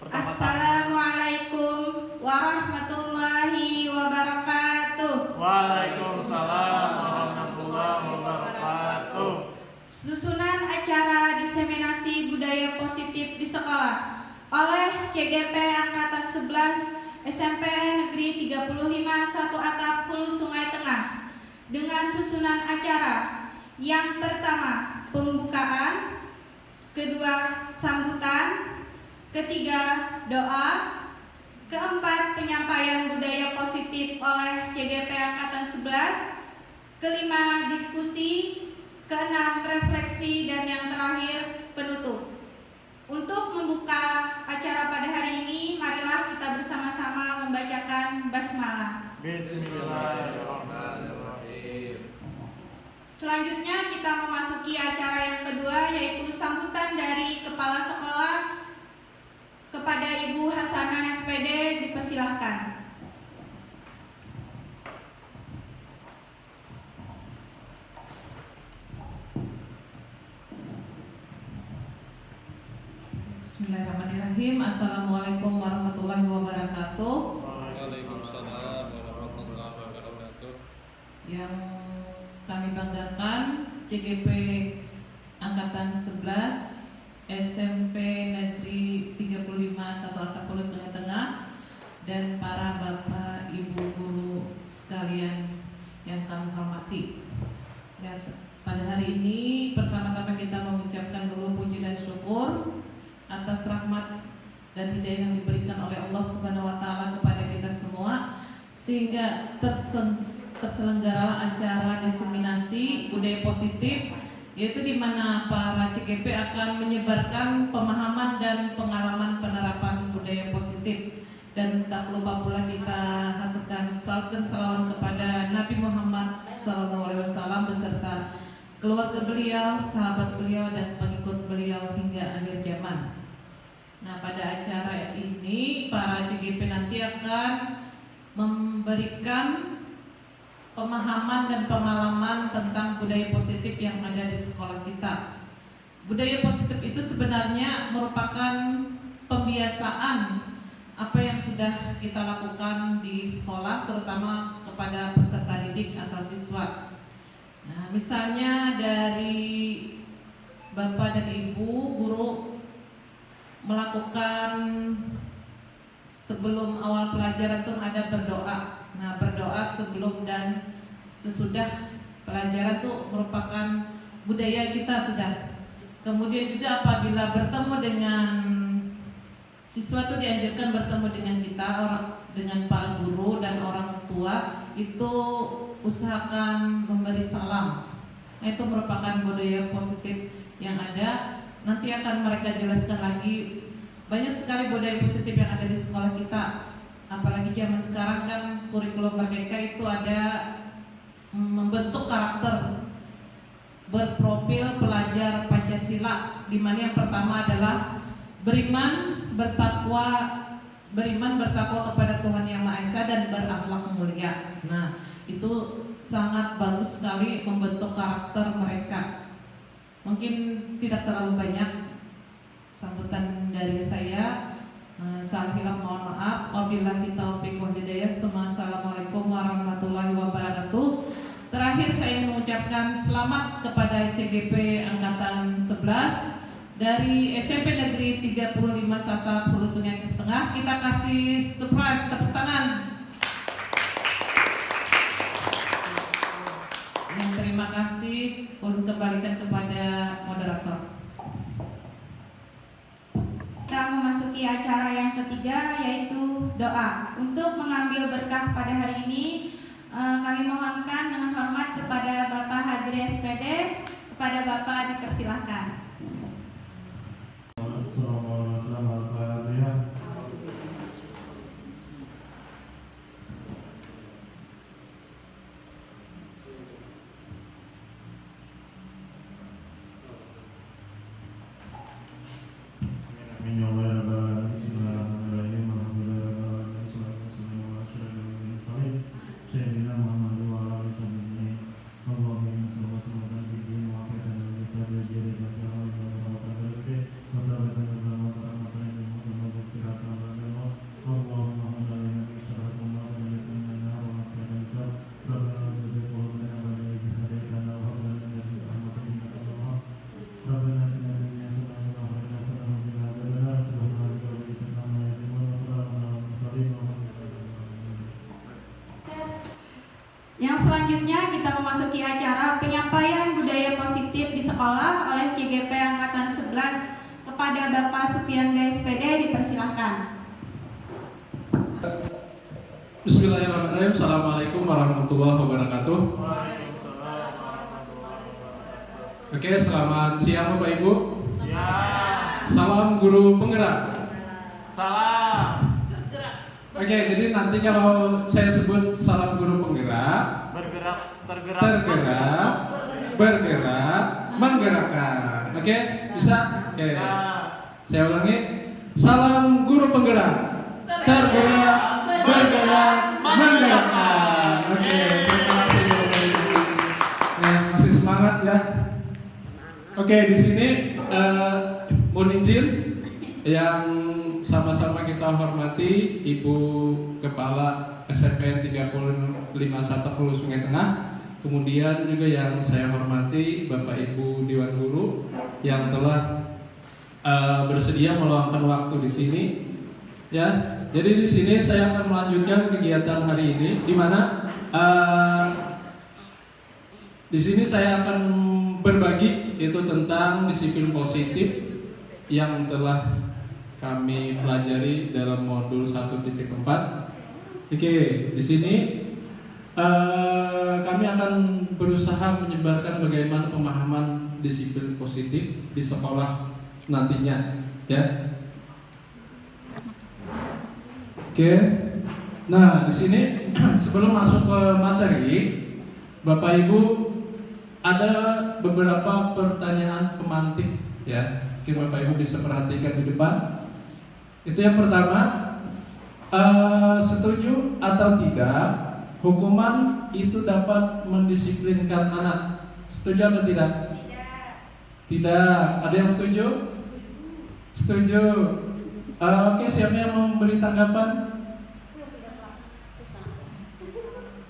Assalamualaikum warahmatullahi wabarakatuh. Waalaikumsalam warahmatullahi wabarakatuh. Susunan acara diseminasi budaya positif di sekolah oleh CGP Angkatan 11 SMP Negeri 35 1 Atap Hulu Sungai Tengah dengan susunan acara yang pertama pembukaan, kedua sambutan, ketiga doa, keempat penyampaian budaya positif oleh CGP Angkatan 11, kelima diskusi, keenam refleksi, dan yang terakhir penutup. Untuk membuka acara pada hari ini, marilah kita bersama-sama membacakan basmalah. Bismillahirrahmanirrahim. Selanjutnya kita memasuki acara yang kedua, yaitu sambutan dari Kepala Sekolah kepada Ibu Hasanah SPD. Dipersilahkan. Bismillahirrahmanirrahim. Assalamualaikum warahmatullahi wabarakatuh. Waalaikumsalam warahmatullahi wabarakatuh. Yang kami banggakan CGP Angkatan 11 SMP Negeri 35 1 Atap Hulu Sungai Tengah dan para bapak ibu guru sekalian yang kami hormati. Ya, pada hari ini pertama-tama kita mengucapkan dulu puji dan syukur atas rahmat dan hidayah yang diberikan oleh Allah Subhanahu wa taala kepada kita semua sehingga terselenggaralah acara diseminasi budaya positif, yaitu di mana para CGP akan menyebarkan pemahaman dan pengalaman penerapan budaya positif. Dan tak lupa pula kita haturkan salam dan salawat kepada Nabi Muhammad SAW beserta keluarga beliau, sahabat beliau, dan pengikut beliau hingga akhir zaman. Nah, pada acara ini para CGP nanti akan memberikan pemahaman dan pengalaman tentang budaya positif yang ada di sekolah kita. Budaya positif itu sebenarnya merupakan pembiasaan apa yang sudah kita lakukan di sekolah, terutama kepada peserta didik atau siswa. Nah, misalnya dari Bapak dan Ibu guru melakukan sebelum awal pelajaran itu ada berdoa. Nah, berdoa sebelum dan sesudah pelajaran itu merupakan budaya kita sudah. Kemudian juga apabila bertemu dengan siswa itu dianjurkan bertemu dengan kita, dengan para guru dan orang tua, itu usahakan memberi salam. Nah, itu merupakan budaya positif yang ada. Nanti akan mereka jelaskan lagi. Banyak sekali budaya positif yang ada di sekolah kita. Apalagi zaman sekarang kan kurikulum merdeka itu ada membentuk karakter berprofil pelajar Pancasila, di mana yang pertama adalah beriman bertakwa kepada Tuhan Yang Maha Esa dan berakhlak mulia. Nah, itu sangat bagus sekali membentuk karakter mereka. Mungkin tidak terlalu banyak sambutan dari saya. Salah hilaf mohon maaf. Wabillahi taufiq wal hidayah. Assalamualaikum warahmatullahi wabarakatuh. Terakhir saya mengucapkan selamat kepada CGP Angkatan 11 dari SMP Negeri 35 1 Hulu Sungai Tengah. Kita kasih surprise, tepuk tangan. Yang terima kasih, ulun kembalikan kepada moderator. Kita memasuki acara yang ketiga, yaitu doa. Untuk mengambil berkah pada hari ini, kami mohonkan dengan hormat kepada Bapak Hadri SPD. Kepada Bapak dipersilahkan. Bismillahirrahmanirrahim. selanjutnya kita memasuki acara penyampaian budaya positif di sekolah oleh CGP Angkatan 11 kepada Bapak Supianda SPD, dipersilahkan. Bismillahirrahmanirrahim. Assalamualaikum warahmatullahi wabarakatuh. Oke, selamat siang Bapak Ibu. Siap. Salam guru penggerak. Salam. Oke, jadi nanti kalau saya sebut salam guru penggerak, Bergerak, tergerak, tergerak, bergerak, menggerakkan. Oke, bisa? Oke. Saya ulangi. Salam guru penggerak, tergerak, bergerak, menggerakkan. Oke, terima kasih Bapak Ibu. Nah, masih semangat ya. Oke, di sini mohon izin yang sama-sama kita hormati Ibu Kepala SMP 351 Hulu Sungai Tengah, kemudian juga yang saya hormati Bapak Ibu Dewan Guru yang telah bersedia meluangkan waktu di sini. Ya, jadi di sini saya akan melanjutkan kegiatan hari ini, di mana di sini saya akan berbagi itu tentang disiplin positif yang telah kami pelajari dalam modul 1.4. Oke, di sini kami akan berusaha menyebarkan bagaimana pemahaman disiplin positif di sekolah nantinya, ya. Oke. Nah, di sini sebelum masuk ke materi, Bapak Ibu, ada beberapa pertanyaan pemantik, ya. Mungkin Bapak Ibu bisa perhatikan di depan. Itu yang pertama, setuju atau tidak hukuman itu dapat mendisiplinkan anak? Setuju atau tidak? Tidak. Ada yang setuju? Setuju. Oke, siapa yang mau memberi tanggapan?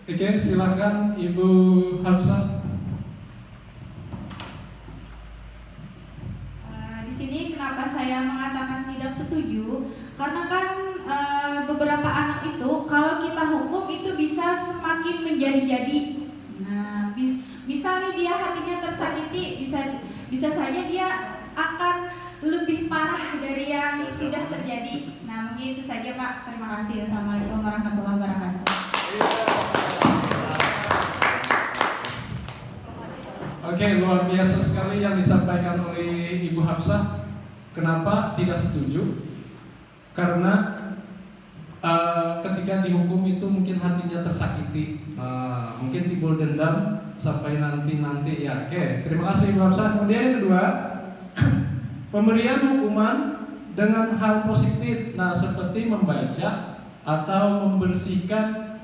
Oke, silakan Ibu Hafsah. Di sini kenapa saya mengatakan tidak setuju? Karena kan beberapa anak itu kalau kita hukum itu bisa semakin menjadi-jadi. Nah, bisa nih dia hatinya tersakiti, bisa saja dia akan lebih parah dari yang sudah terjadi. Nah, mungkin itu saja Pak. Terima kasih. Assalamualaikum warahmatullahi wabarakatuh. Oke, luar biasa sekali yang disampaikan oleh Ibu Hafsah. Kenapa tidak setuju? Karena ketika dihukum itu mungkin hatinya tersakiti, mungkin timbul dendam sampai nanti ya. Oke, terima kasih Ibu Hafsah. Kemudian yang kedua, pemberian hukuman dengan hal positif, nah seperti membaca atau membersihkan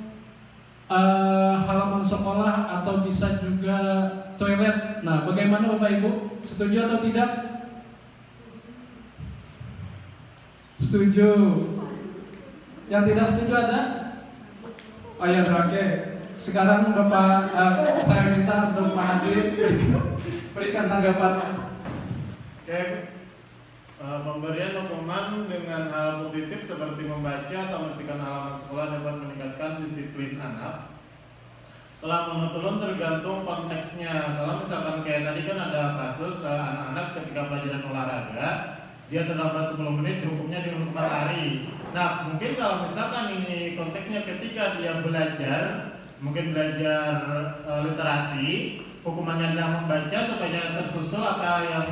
halaman sekolah atau bisa juga toilet. Nah, bagaimana Bapak Ibu? Setuju atau tidak? Setuju. Yang tidak setuju ada? Oh ya, oke. Sekarang Bapak, saya minta untuk Pak Hadi berikan tanggapannya. Oke. Pemberian hukuman dengan hal positif seperti membaca atau membersihkan halaman sekolah dapat meningkatkan disiplin anak. Kalau menurut tergantung konteksnya. Kalau misalkan kayak tadi kan ada kasus anak-anak ketika pelajaran olahraga dia terlambat 10 menit dihukumnya dengan hukuman lari. Nah, mungkin kalau misalkan ini konteksnya ketika dia belajar, mungkin belajar literasi, hukumannya adalah membaca supaya tersusul apa yang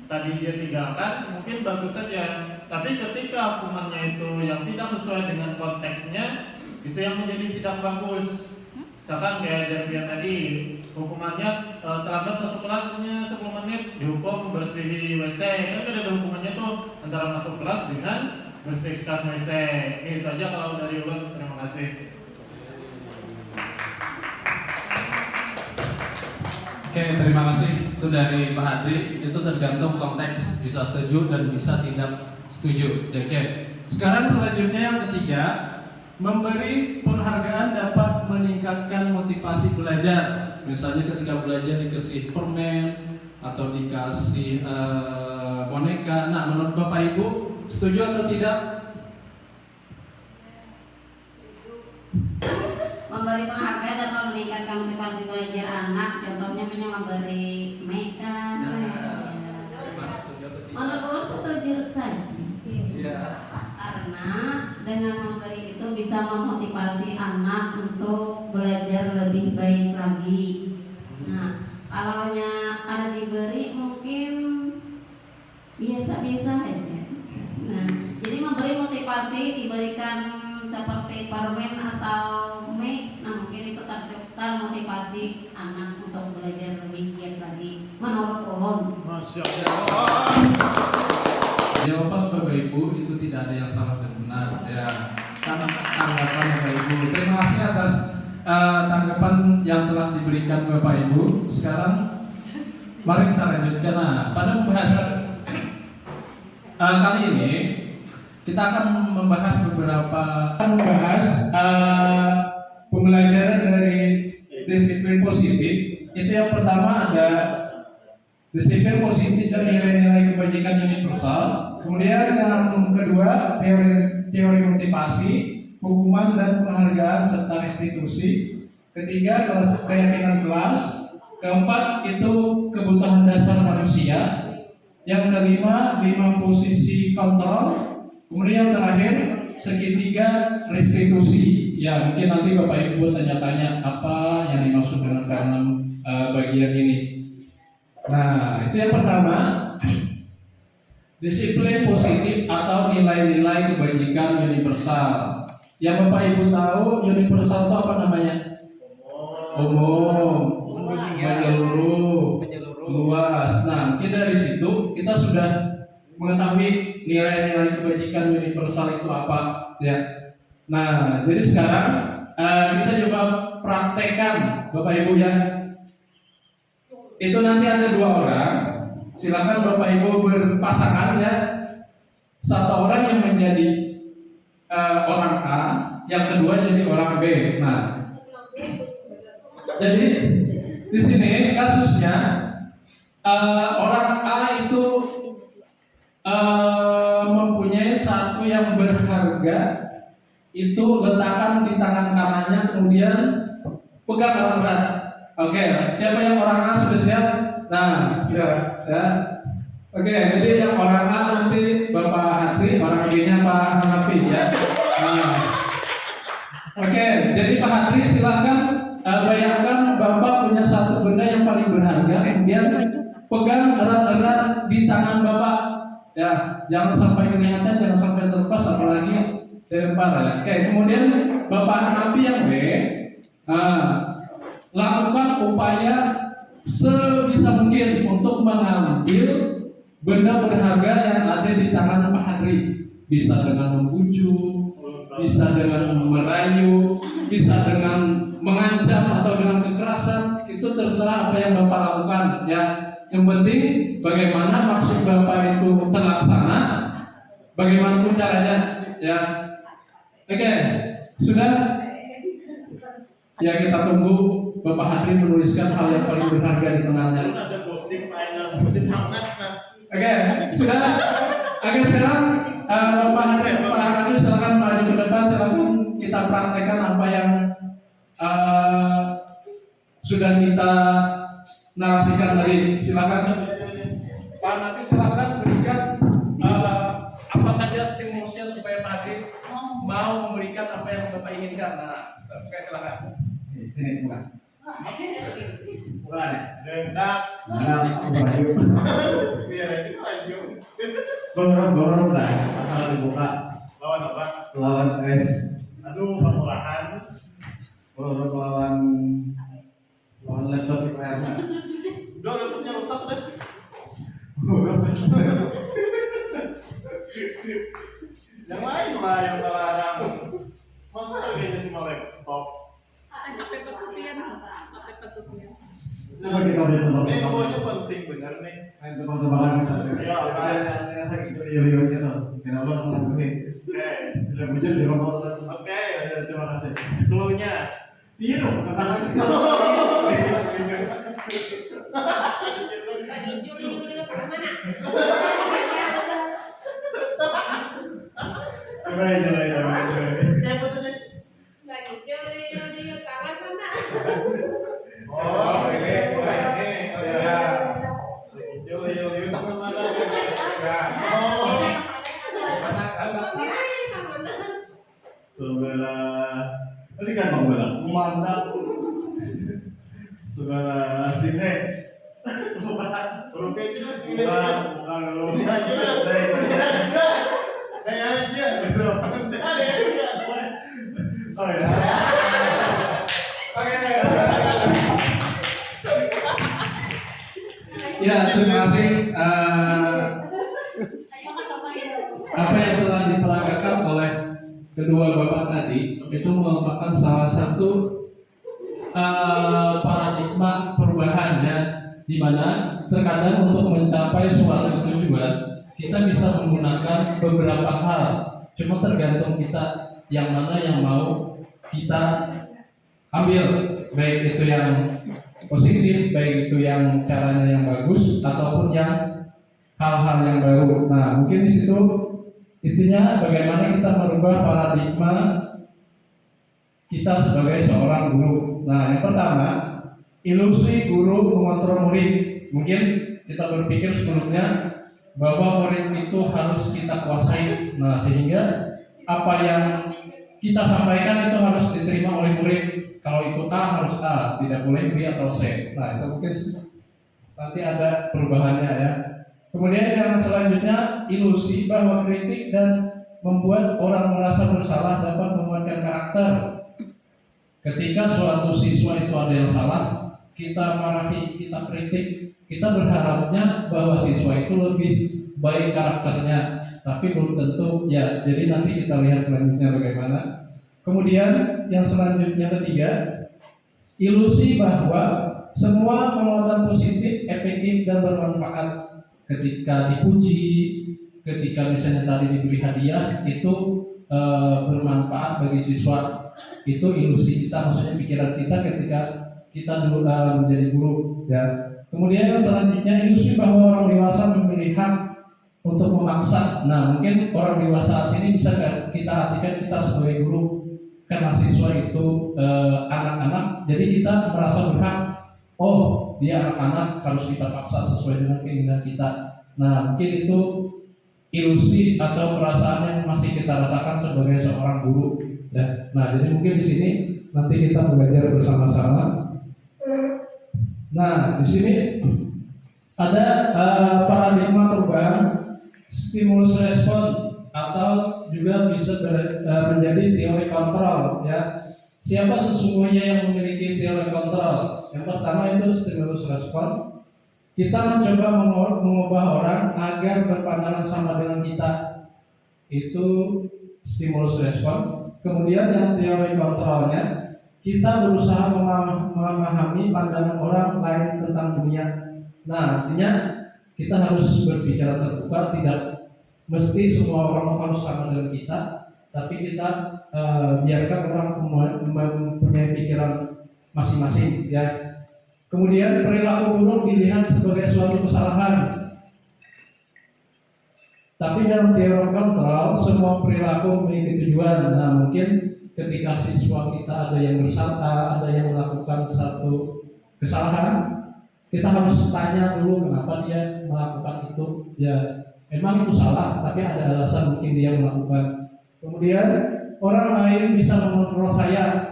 tadi dia tinggalkan, mungkin bagus saja. Tapi ketika hukumannya itu yang tidak sesuai dengan konteksnya, itu yang menjadi tidak bagus. Misalkan kayak Jarbian tadi, hukumannya terlambat masuk kelasnya 10 menit, dihukum bersih WC. Kan ada hukumannya tuh antara masuk kelas dengan bersihkan WC. Itu aja kalau dari ulun. Terima kasih. Oke, terima kasih. Itu dari Pak Hadri. Itu tergantung konteks, bisa setuju dan bisa tidak setuju. Oke. Sekarang selanjutnya yang ketiga, memberi penghargaan dapat meningkatkan motivasi belajar. Misalnya ketika belajar dikasih permen atau dikasih boneka. Nah, menurut Bapak Ibu setuju atau tidak? Memberi penghargaan dapat meningkatkan memberikan motivasi belajar anak, contohnya memberi mereka. Menurut setuju saja. Karena dengan memberi itu bisa memotivasi anak untuk belajar lebih baik lagi. Nah, kalau ada diberi mungkin biasa-biasa aja. Nah, jadi memberi motivasi diberikan seperti permen atau mie, nah mungkin itu termotivasi anak untuk belajar lebih giat lagi. Menurut ulun. Masya Allah. Jawaban Bapak Ibu itu tidak ada yang salah dan benar ya. Tanggapan Bapak Ibu. Terima kasih atas tanggapan yang telah diberikan Bapak Ibu. Sekarang mari kita lanjutkan. Nah, pada pembahasan kali ini kita akan membahas pembelajaran dari disiplin positif. Itu yang pertama ada disiplin positif dan nilai-nilai kebajikan universal. Kemudian yang kedua teori motivasi, hukuman dan penghargaan serta restitusi. Ketiga keyakinan kelas. Keempat itu kebutuhan dasar manusia. Yang kelima 5 posisi kontrol. Kemudian yang terakhir segitiga restitusi. Ya mungkin nanti Bapak Ibu tanya-tanya apa yang dimaksud dengan keenam bagian ini. Nah itu yang pertama, disiplin positif atau nilai-nilai kebajikan universal. Yang Bapak Ibu tahu universal itu apa namanya? Umum, menyeluruh, luas. Nah mungkin dari situ kita sudah mengetahui nilai-nilai kebajikan universal itu apa ya. Nah jadi sekarang kita coba praktekkan Bapak Ibu ya. Itu nanti ada 2 orang. Silakan Bapak Ibu berpasangan ya. Satu orang yang menjadi orang A, yang kedua jadi orang B. Nah, jadi di sini kasusnya orang A itu mempunyai satu yang berharga, itu letakkan di tangan kanannya, kemudian pegang erat-erat. Oke, siapa yang orang A sudah siap? Nah, sudah ya. Oke, jadi yang orang A nanti Bapak Hatri, orang B-nya Pak Hanafi ya. Nah. Oke, jadi Pak Hatri silakan bayangkan Bapak punya satu benda yang paling berharga, kemudian pegang erat-erat di tangan Bapak. Ya, jangan sampai kelihatan, jangan sampai terlepas, apalagi dilempar ya. Oke, kemudian Bapak Hanafi yang B, lakukan upaya sebisa mungkin untuk mengambil benda berharga yang ada di tangan Pak Hadri. Bisa dengan membujuk, bisa dengan merayu, bisa dengan mengancam atau dengan kekerasan. Itu terserah apa yang Bapak lakukan ya. Yang penting bagaimana maksud Bapak itu terlaksana, bagaimanapun caranya ya. Oke, sudah? Ya kita tunggu Bapak Hadri menuliskan hal yang paling berharga di tangannya. Ada gosip, ada gosip hangat kan? Oke, sudah. Oke, sekarang Bapak Hadri silakan maju ke depan. Silakan kita praktekkan apa yang sudah kita narasikan tadi. Silakan Pak Hadri, silakan berikan apa saja stimulusnya supaya Pak Hadri mau memberikan apa yang Bapak inginkan. Nah, oke silakan. Sini bukan. Bukan ya? Dendak. Maju. Biar ini maju. Dorong dah, asal dibuka. Lawan apa? Lawan S. Aduh, kemurahan. Lawan laptop di layarnya. Udah laptopnya rusak deh. Yang lain lah yang terlarang. Masa harganya cuma laptop? HP pesupian. Coba kita lihat tempat Ini pokoknya penting bener nih. tempat-tempat kita. Iya, Yang sakit itu iya tuh. Kenapa lo ngelakuin? Oke. Udah bujur di rumah. Oke. Terima kasih. Clue-nya. Biru, kata Lagi Juli kemana? Coba. Kayak betul nih. Lagi Juli kangen mana? Saudara, ini kan saudara, mantap. Saudara sini, Huruf itu ini bukan dulu. ini aja. Gitu. Oh ya. Ya, terima kasih. Apa yang telah diperagakan oleh kedua bapak tadi itu merupakan salah satu paradigma perubahan ya, di mana terkadang untuk mencapai suatu tujuan kita bisa menggunakan beberapa hal, cuma tergantung kita yang mana yang mau kita ambil, baik itu yang positif, baik itu yang caranya yang bagus ataupun yang hal-hal yang baru. Nah, mungkin di situ intinya bagaimana kita merubah paradigma kita sebagai seorang guru. Nah, yang pertama, ilusi guru mengontrol murid. Mungkin kita berpikir sebelumnya bahwa murid itu harus kita kuasai. Nah, sehingga apa yang kita sampaikan itu harus diterima oleh murid. Kalau itu A harus A, tidak boleh B atau C. Nah, itu mungkin nanti ada perubahannya ya. Kemudian yang selanjutnya, ilusi bahwa kritik dan membuat orang merasa bersalah dapat menguatkan karakter. Ketika suatu siswa itu ada yang salah, kita marahi, kita kritik, kita berharapnya bahwa siswa itu lebih baik karakternya, tapi belum tentu ya. Jadi nanti kita lihat selanjutnya bagaimana. Kemudian yang selanjutnya ketiga, ilusi bahwa semua penguatan positif, efektif dan bermanfaat. Ketika dipuji, ketika misalnya tadi diberi hadiah itu bermanfaat bagi siswa. Itu ilusi kita, maksudnya pikiran kita ketika kita dulu menjadi guru ya. Kemudian yang selanjutnya, ilusi bahwa orang dewasa memiliki hak untuk memaksa. Nah, mungkin orang dewasa sini bisa kita artikan kita sebagai guru, karena siswa itu anak-anak, jadi kita merasa berhak. Oh, dia anak-anak, harus kita paksa sesuai dengan keinginan kita. Nah, mungkin itu ilusi atau perasaan yang masih kita rasakan sebagai seorang guru. Ya. Nah, jadi mungkin di sini nanti kita belajar bersama-sama. Nah, di sini ada paradigma perubahan stimulus respon atau juga bisa menjadi teori kontrol ya. Siapa sesungguhnya yang memiliki teori kontrol? Yang pertama itu stimulus respon. Kita mencoba mengubah orang agar berpandangan sama dengan kita. Itu stimulus respon. Kemudian yang teori kontrolnya, kita berusaha memahami pandangan orang lain tentang dunia. Nah, artinya kita harus berbicara terbuka, tidak mesti semua orang harus sama dengan kita, tapi kita biarkan orang mempunyai pikiran masing-masing ya. Kemudian perilaku buruk dilihat sebagai suatu kesalahan. Tapi dalam teori kontrol, semua perilaku memiliki tujuan. Nah, mungkin ketika siswa kita ada yang bersalah, ada yang melakukan satu kesalahan, kita harus tanya dulu kenapa dia melakukan itu. Ya, memang itu salah, tapi ada alasan mungkin dia melakukan. Kemudian orang lain bisa mengontrol saya.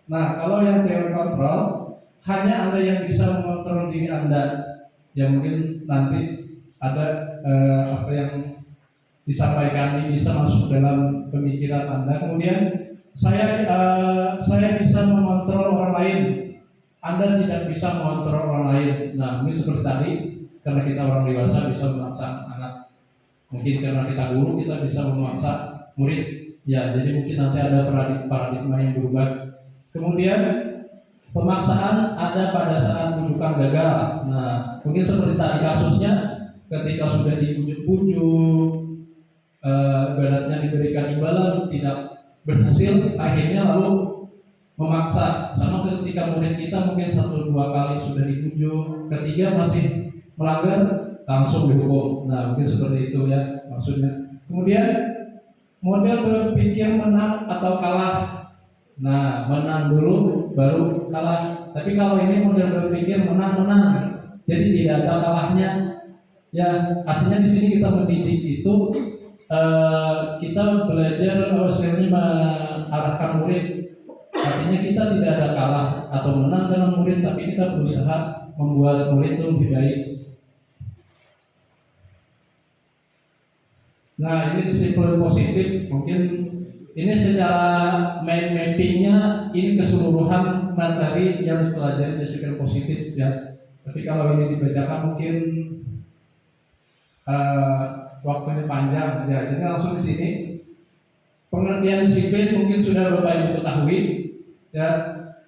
Nah, kalau yang teori kontrol, hanya Anda yang bisa mengontrol diri Anda. Ya, mungkin nanti ada apa yang disampaikan ini bisa masuk dalam pemikiran Anda. Kemudian saya bisa mengontrol orang lain. Anda tidak bisa mengontrol orang lain. Nah, ini seperti tadi, karena kita orang dewasa bisa memaksa anak. Mungkin karena kita guru, kita bisa memaksa murid. Ya, jadi mungkin nanti ada paradigma yang berubah. Kemudian pemaksaan ada pada saat rujukan gagal. Nah, mungkin seperti tadi kasusnya, ketika sudah dibujuk-bujuk, ibaratnya diberikan imbalan tidak berhasil, akhirnya lalu memaksa. Sama ketika murid kita mungkin 1-2 kali sudah dibujuk, ketiga masih melanggar, langsung dihukum. Nah, mungkin seperti itu ya maksudnya. Kemudian model berpikir menang atau kalah. Nah, menang dulu baru kalah. Tapi kalau ini model berpikir menang-menang, jadi tidak ada kalahnya. Ya, artinya di sini kita mendidik itu kita belajar istilahnya mengarahkan murid. Artinya kita tidak ada kalah atau menang dengan murid, tapi kita berusaha membuat murid itu lebih baik. Nah, ini disiplin positif, mungkin ini secara mind mappingnya ini keseluruhan materi yang dipelajari disiplin positif ya. Tapi kalau ini dibacakan mungkin waktunya panjang ya. Jadi langsung di sini pengertian disiplin mungkin sudah Bapak Ibu ketahui ya.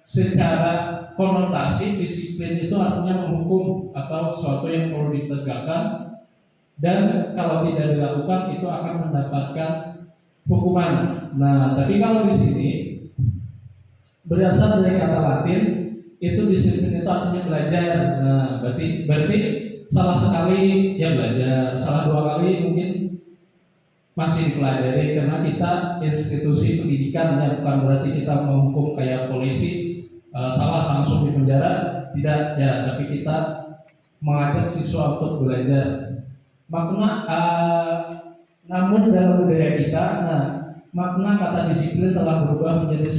Secara konotasi disiplin itu artinya menghukum atau sesuatu yang perlu ditegakkan, dan kalau tidak dilakukan itu akan mendapatkan hukuman. Nah, tapi kalau di sini berasal dari kata Latin itu disiplin itu artinya belajar. Nah, berarti salah sekali ya belajar, salah dua kali mungkin masih dipelajari karena kita institusi pendidikan ya, bukan berarti kita menghukum kayak polisi salah langsung di penjara, tidak ya, tapi kita mengajak siswa untuk belajar. Makna namun dalam budaya kita, nah makna kata disiplin telah berubah menjadi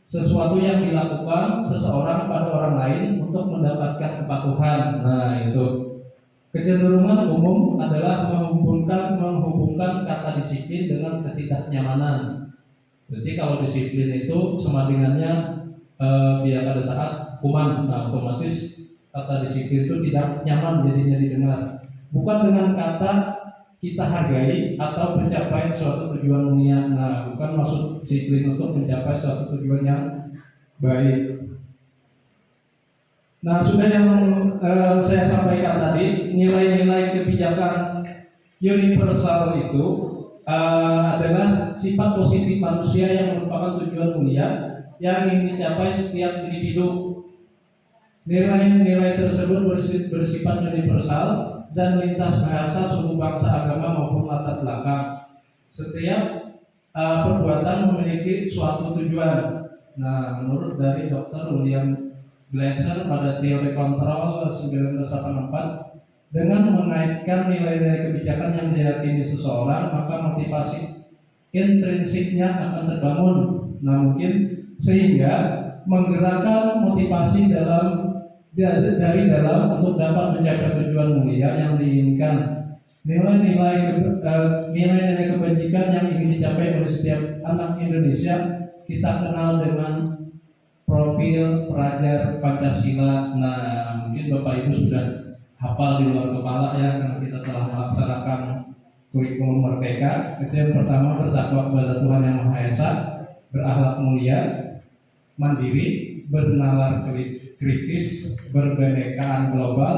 sesuatu yang dilakukan seseorang pada orang lain untuk mendapatkan kepatuhan. Nah, itu kecenderungan umum adalah menghubungkan kata disiplin dengan ketidaknyamanan. Jadi kalau disiplin itu semadingannya dia kada taat hukuman, nah otomatis kata disiplin itu tidak nyaman jadinya didengar. Bukan dengan kata kita hargai atau mencapai suatu tujuan mulia. Nah, bukan maksud disiplin untuk mencapai suatu tujuan yang baik. Nah, sudah yang saya sampaikan tadi, nilai-nilai kebijakan universal itu adalah sifat positif manusia yang merupakan tujuan mulia yang ingin dicapai setiap individu. Nilai-nilai tersebut bersifat universal dan lintas bahasa, suku, bangsa, agama maupun latar belakang. Setiap perbuatan memiliki suatu tujuan. Nah, menurut dari Dr. William Glasser pada teori kontrol 1984, dengan mengaitkan nilai-nilai kebijakan yang diyakini seseorang, maka motivasi intrinsiknya akan terbangun. Nah, mungkin sehingga menggerakkan motivasi dari dalam untuk dapat mencapai tujuan mulia yang diinginkan. Nilai-nilai kebajikan yang ingin dicapai oleh setiap anak Indonesia kita kenal dengan profil pelajar Pancasila. Nah, mungkin Bapak Ibu sudah hafal di luar kepala ya, karena kita telah melaksanakan kurikulum Merdeka. Itu yang pertama, bertakwa kepada Tuhan Yang Maha Esa, berakhlak mulia, mandiri, bernalar kritis, berkebinekaan global,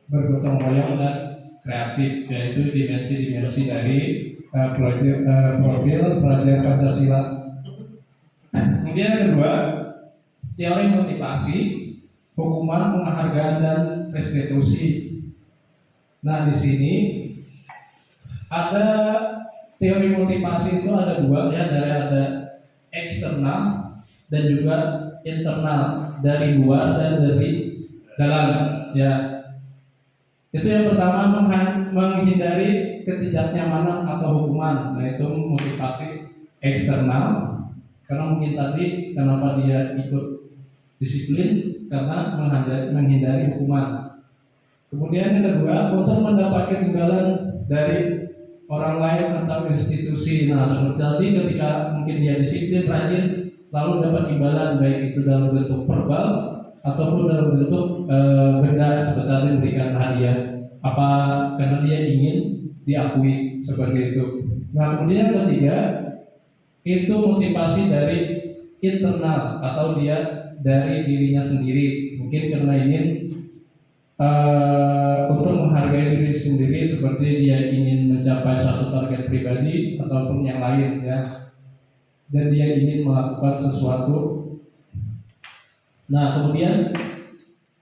bergotong royong dan kreatif. Yaitu dimensi-dimensi dari profil pelajar Pancasila. Kemudian yang kedua, teori motivasi, hukuman, penghargaan dan restitusi. Nah, di sini ada teori motivasi itu ada dua ya, dari ada eksternal dan juga internal, dari luar dan dari dalam ya. Itu yang pertama, menghindari ketidaknyamanan atau hukuman. Nah, itu motivasi eksternal, karena mungkin tadi kenapa dia ikut disiplin karena menghindari hukuman. Kemudian yang kedua, untuk mendapatkan imbalan dari orang lain atau institusi. Nah, seperti tadi ketika mungkin dia disiplin, rajin, lalu dapat imbalan baik itu dalam bentuk verbal ataupun dalam bentuk benda, seperti memberikan hadiah apa karena dia ingin diakui seperti itu. Nah, kemudian yang ketiga itu motivasi dari internal atau dia dari dirinya sendiri, mungkin karena ingin untuk menghargai diri sendiri, seperti dia ingin mencapai satu target pribadi ataupun yang lain ya, dan dia ingin melakukan sesuatu. Nah, kemudian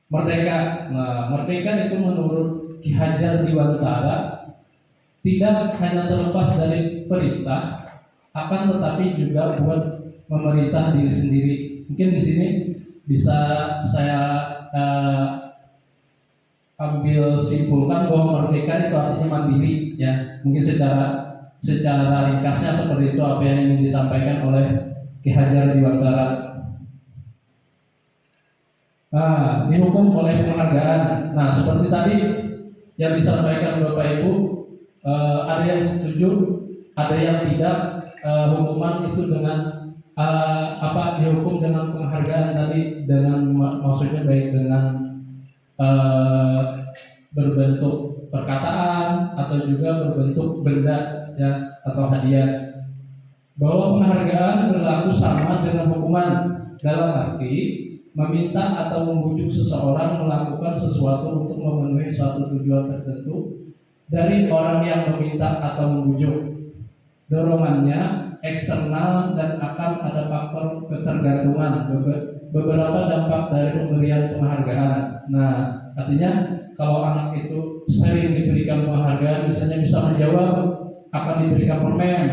merdeka. Nah, merdeka itu menurut Ki Hajar Dewantara tidak hanya terlepas dari perintah, akan tetapi juga buat memerintah diri sendiri. Mungkin di sini bisa saya ambil simpulkan bahwa merdeka itu artinya mandiri ya. Mungkin secara ringkasnya seperti itu apa yang ingin disampaikan oleh Ki Hajar Dewantara. Dihukum oleh penghargaan. Nah, seperti tadi yang disampaikan Bapak Ibu, ada yang setuju, ada yang tidak. Hukuman itu dengan dihukum dengan penghargaan tadi, dengan maksudnya baik dengan berbentuk perkataan atau juga berbentuk benda ya atau hadiah. Bahwa penghargaan berlaku sama dengan hukuman dalam arti meminta atau membujuk seseorang melakukan sesuatu untuk memenuhi suatu tujuan tertentu dari orang yang meminta atau membujuk. Dorongannya eksternal dan akan ada faktor ketergantungan. Beberapa dampak dari pemberian penghargaan. Nah, artinya kalau anak itu sering diberikan penghargaan, misalnya bisa menjawab akan diberikan permen.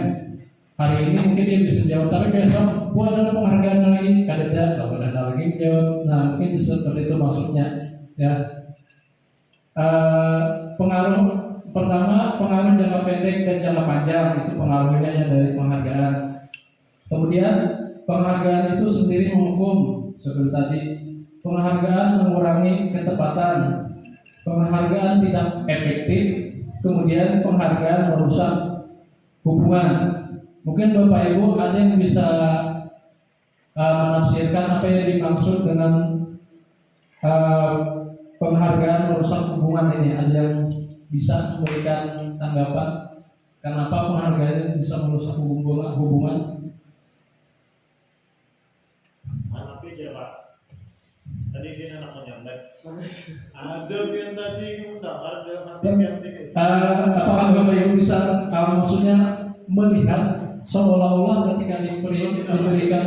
Hari ini mungkin dia bisa menjawab, tapi besok buat ada penghargaan lagi, kadang-kadang kalau ada lagi menjawab. Nah, mungkin seperti itu maksudnya. Ya, pengaruh pertama, pengaruh jangka pendek dan jangka panjang itu pengaruhnya yang dari penghargaan. Kemudian penghargaan itu sendiri menghukum seperti tadi. Penghargaan mengurangi ketepatan. Penghargaan tidak efektif. Kemudian penghargaan merusak hubungan. Mungkin Bapak Ibu ada yang bisa menafsirkan apa yang dimaksud dengan penghargaan merusak hubungan ini. Ada yang bisa memberikan tanggapan kenapa penghargaan bisa merusak hubungan? Anak aja Pak. Tadi sini anak menyambat. Ada yang tadi mendaftar dalam hati yang tinggi. Apakah Bapak Ibu bisa maksudnya melihat seolah-olah ketika diberikan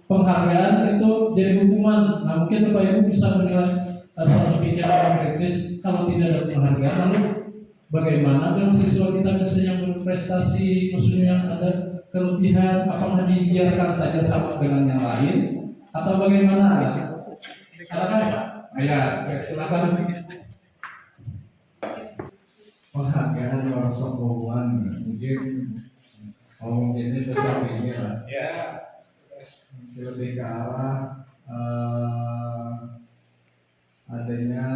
penghargaan itu jadi hukuman? Nah, mungkin Bapak Ibu bisa menilai soal pikiran kritis. Kalau tidak ada penghargaan, lalu bagaimana dengan siswa kita misalnya yang berprestasi, maksudnya yang ada kelebihan, apakah dibiarkan saja sama dengan yang lain atau bagaimana? Silakan Pak. Ya, silakan. Penghargaan merusak hubungan mungkin ini lebih lah. Ya. Lebih ke arah adanya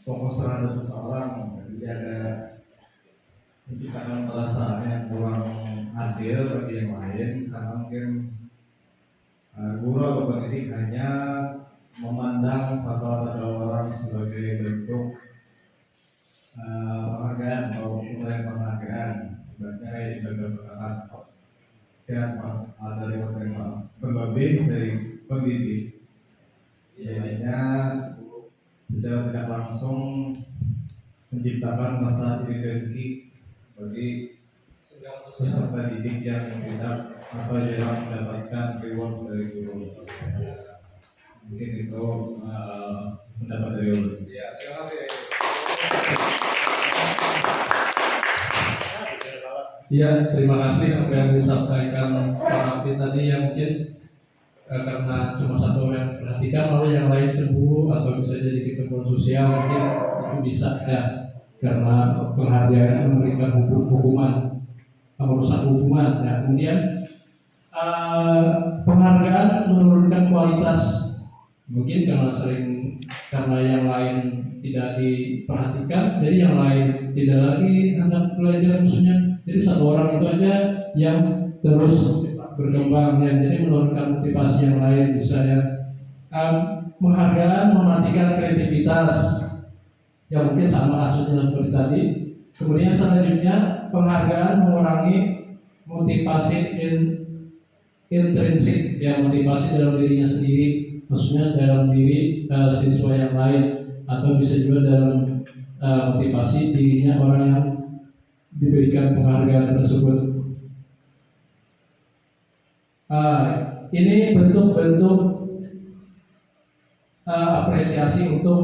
fokus terhadap seseorang, jadi ada menciptakan perasaan yang kurang adil bagi yang lain karena mungkin guru atau pendidik hanya memandang satu atau dua orang sebagai bentuk penghargaan atau pemberian penghargaan, sebagai bentuk-bentukan dan dari berlebih dari pendidik. Jadinya secara tidak langsung menciptakan rasa iri dengki bagi peserta didik yang tidak atau jarang mendapatkan reward dari guru. Mungkin itu pendapat dari guru. Ya, terima kasih. Ya, terima kasih apa yang disampaikan Pak Rafi tadi yang mungkin karena cuma satu yang perhatikan lalu yang lain cemburu atau bisa jadi ketemuan sosial, mungkin itu bisa ya karena penghargaan memberikan hukuman merusak hubungan. Nah, kemudian penghargaan menurunkan kualitas, mungkin karena yang lain tidak diperhatikan, jadi yang lain tidak lagi hendak belajar maksudnya. Jadi satu orang itu aja yang terus berkembang ya, jadi menurunkan motivasi yang lain bisa ya. Penghargaan mematikan kreativitas ya, mungkin sama kasusnya seperti tadi. Kemudian selanjutnya penghargaan mengurangi motivasi intrinsik ya, motivasi dalam dirinya sendiri, maksudnya dalam diri siswa yang lain atau bisa juga dalam motivasi dirinya orang yang diberikan penghargaan tersebut. Ini bentuk-bentuk apresiasi untuk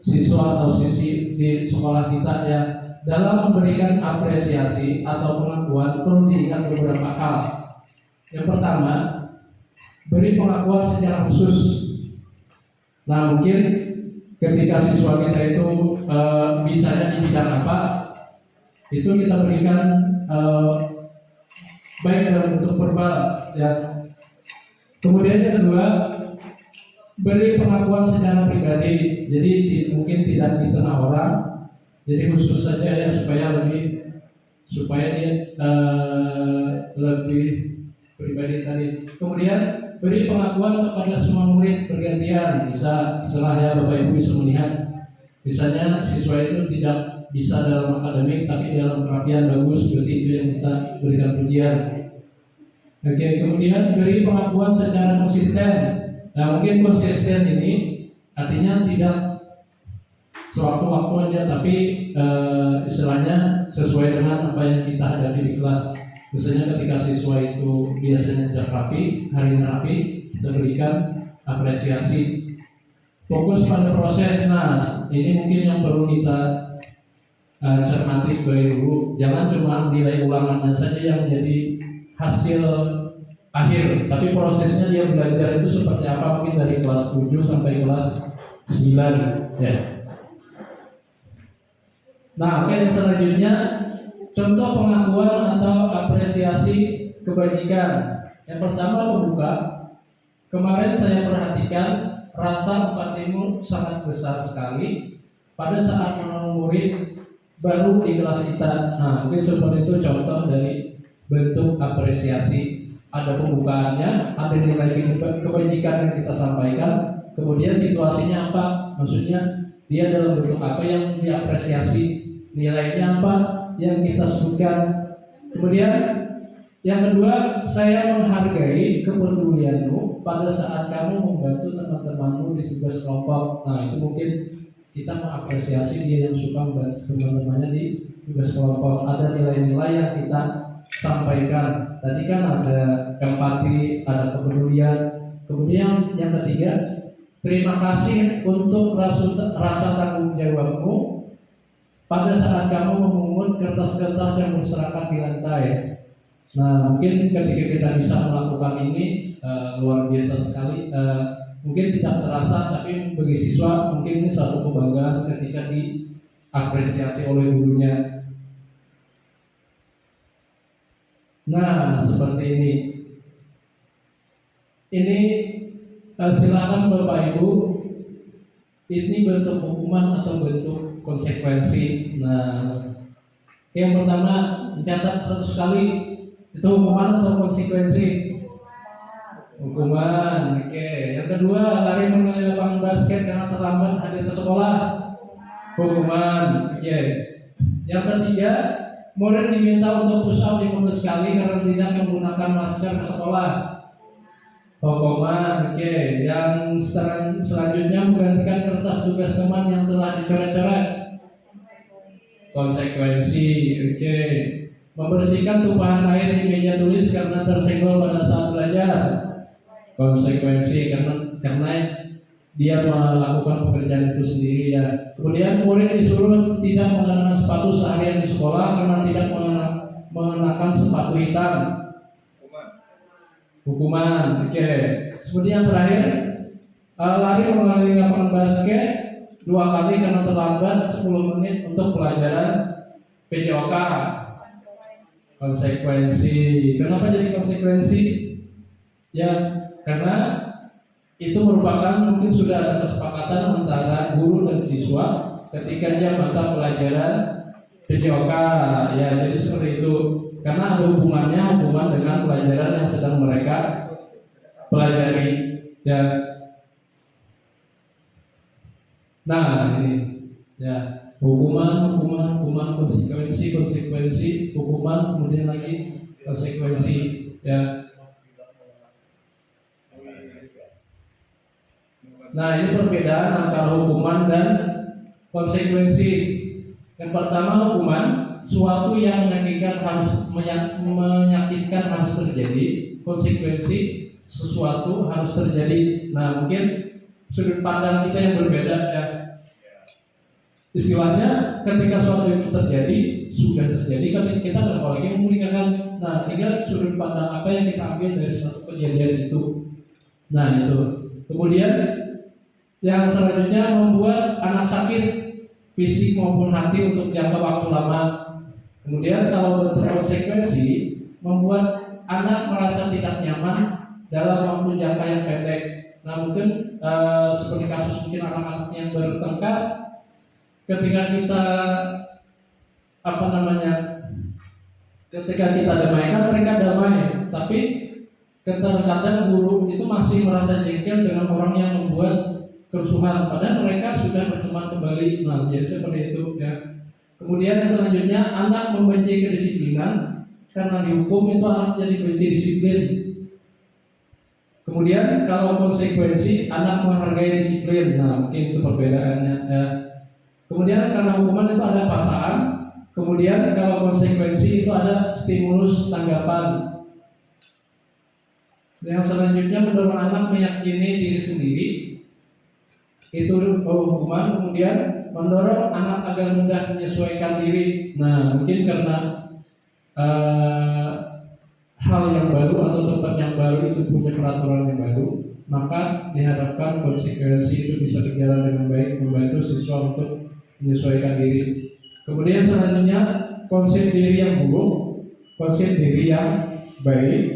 siswa atau siswi di sekolah kita ya. Dalam memberikan apresiasi atau pengakuan perlu diingat beberapa hal. Yang pertama, beri pengakuan secara khusus. Nah, mungkin ketika siswa kita itu bisanya di bidang apa, itu kita berikan baik dalam bentuk verbal ya. Kemudian yang kedua, beri pengakuan secara pribadi, jadi mungkin tidak di tengah orang, jadi khusus saja ya supaya dia lebih pribadi tadi. Kemudian beri pengakuan kepada semua murid bergantian, bisa setelahnya Bapak Ibu bisa melihat, misalnya siswa itu tidak bisa dalam akademik tapi dalam perapian bagus, seperti itu yang kita berikan pujian. Oke, kemudian beri pengakuan secara konsisten. Nah, mungkin konsisten ini artinya tidak sewaktu-waktu aja, tapi istilahnya sesuai dengan apa yang kita hadapi di kelas. Misalnya ketika siswa itu biasanya tidak rapi, hari ini rapi, kita berikan apresiasi. Fokus pada proses. Nah, ini mungkin yang perlu kita cermati sebagai guru. Jangan cuma nilai ulangannya saja yang menjadi hasil akhir, tapi prosesnya dia belajar itu seperti apa, mungkin dari kelas 7 sampai kelas 9 ya. Nah, oke, yang selanjutnya contoh pengakuan atau apresiasi kebajikan. Yang pertama, pembuka. Kemarin saya perhatikan rasa empatimu sangat besar sekali pada saat menolong murid baru di kelas kita. Nah, mungkin seperti itu contoh dari bentuk apresiasi. Ada pembukaannya, ada nilai kebajikan yang kita sampaikan, kemudian situasinya apa, maksudnya dia dalam bentuk apa yang diapresiasi, nilainya apa yang kita sebutkan. Kemudian yang kedua, saya menghargai kepedulianmu pada saat kamu membantu teman-temanmu di tugas kelompok. Nah, itu mungkin kita mengapresiasi dia yang suka membantu teman-temannya di tugas kelompok. Ada nilai-nilai yang kita sampaikan. Tadi kan ada empati, ada kepedulian. Kemudian yang ketiga, terima kasih untuk rasa tanggung jawabmu pada saat kamu memungut kertas-kertas yang berserakan di lantai. Nah, mungkin ketika kita bisa melakukan ini luar biasa sekali. Mungkin tidak terasa, tapi bagi siswa mungkin ini suatu kebanggaan ketika diapresiasi oleh gurunya. Nah, seperti ini. Ini silakan Bapak Ibu. Ini bentuk hukuman atau bentuk konsekuensi. Nah, yang pertama dicatat 100 kali. Itu hukuman atau konsekuensi? Hukuman. Oke. Yang kedua, lari mengelilingi lapangan basket karena terlambat hadir ke sekolah. Hukuman. Oke. Yang ketiga, murid diminta untuk push up 15 kali karena tidak menggunakan masker ke sekolah. Hukuman. Oke. Yang selanjutnya, menggantikan kertas tugas teman yang telah dicoret-coret. Konsekuensi. Oke. Membersihkan tumpahan air di meja tulis karena tersenggol pada saat belajar. Konsekuensi, karena dia melakukan pekerjaan itu sendiri ya. Kemudian murid disuruh tidak mengenakan sepatu seharian di sekolah karena tidak mengenakan sepatu hitam. Hukuman. Oke. Kemudian yang terakhir, lari mengelilingi lapangan basket 2 kali karena terlambat 10 menit untuk pelajaran PJOK. Konsekuensi. Kenapa jadi konsekuensi? Ya, karena itu merupakan mungkin sudah ada kesepakatan antara guru dan siswa ketika jam mata pelajaran PJOK. Ya, jadi seperti itu. Karena ada hubungan dengan pelajaran yang sedang mereka pelajari. Ya. Nah, ini ya. Hukuman, konsekuensi, hukuman, kemudian lagi konsekuensi, ya. Nah, ini perbedaan antara hukuman dan konsekuensi. Yang pertama, hukuman, suatu yang menyakitkan harus terjadi. Konsekuensi, sesuatu harus terjadi. Nah, mungkin sudut pandang kita yang berbeda ya. Istilahnya ketika suatu itu terjadi, sudah terjadi, kan kita nggak mau lagi memulihkan. Nah, tinggal sudut pandang apa yang kita ambil dari suatu kejadian itu. Nah, itu. Kemudian Yang selanjutnya membuat anak sakit fisik maupun hati untuk jangka waktu lama. Kemudian kalau bentuk konsekuensi membuat anak merasa tidak nyaman dalam waktu jangka yang pendek. Nah mungkin seperti kasus mungkin anak-anak yang bertengkar, ketika kita ketika kita damaikan mereka damai, tapi kadang guru itu masih merasa jengkel dengan orang yang membuat kerusuhan, padahal mereka sudah berteman kembali. Nah, jadi seperti itu ya. Kemudian yang selanjutnya anak membenci kedisiplinan karena dihukum itu anak jadi benci disiplin. Kemudian kalau konsekuensi anak menghargai disiplin. Nah, mungkin itu perbedaannya ya. Kemudian karena hukuman itu ada paksaan. Kemudian kalau konsekuensi itu ada stimulus tanggapan. Yang selanjutnya mendorong anak meyakini diri sendiri, itu hukuman. Kemudian mendorong anak agar mudah menyesuaikan diri. Nah mungkin karena hal yang baru atau tempat yang baru itu punya peraturan yang baru, maka diharapkan konsekuensi itu bisa berjalan dengan baik, membantu siswa untuk menyesuaikan diri. Kemudian selanjutnya konsep diri yang buruk, konsep diri yang baik.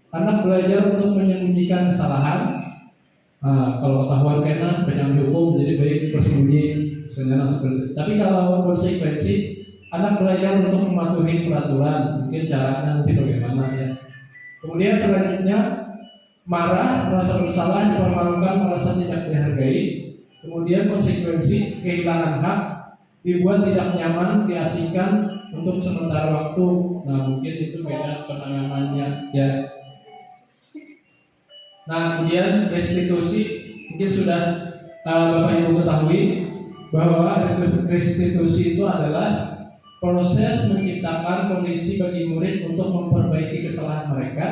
Anak belajar untuk menyembunyikan kesalahan. Nah, kalau ketahuan kena pengen dihukum, jadi baik bersembunyi, sebenarnya seperti itu. Tapi kalau konsekuensi, anak belajar untuk mematuhi peraturan. Mungkin caranya nanti bagaimana ya. Kemudian selanjutnya marah, merasa bersalah, dipermalukan, merasa tidak dihargai. Kemudian konsekuensi kehilangan hak, dibuat tidak nyaman, diasingkan untuk sementara waktu. Nah mungkin itu beda penanganannya ya. Nah kemudian restitusi, mungkin sudah Bapak Ibu ketahui bahwa restitusi itu adalah proses menciptakan kondisi bagi murid untuk memperbaiki kesalahan mereka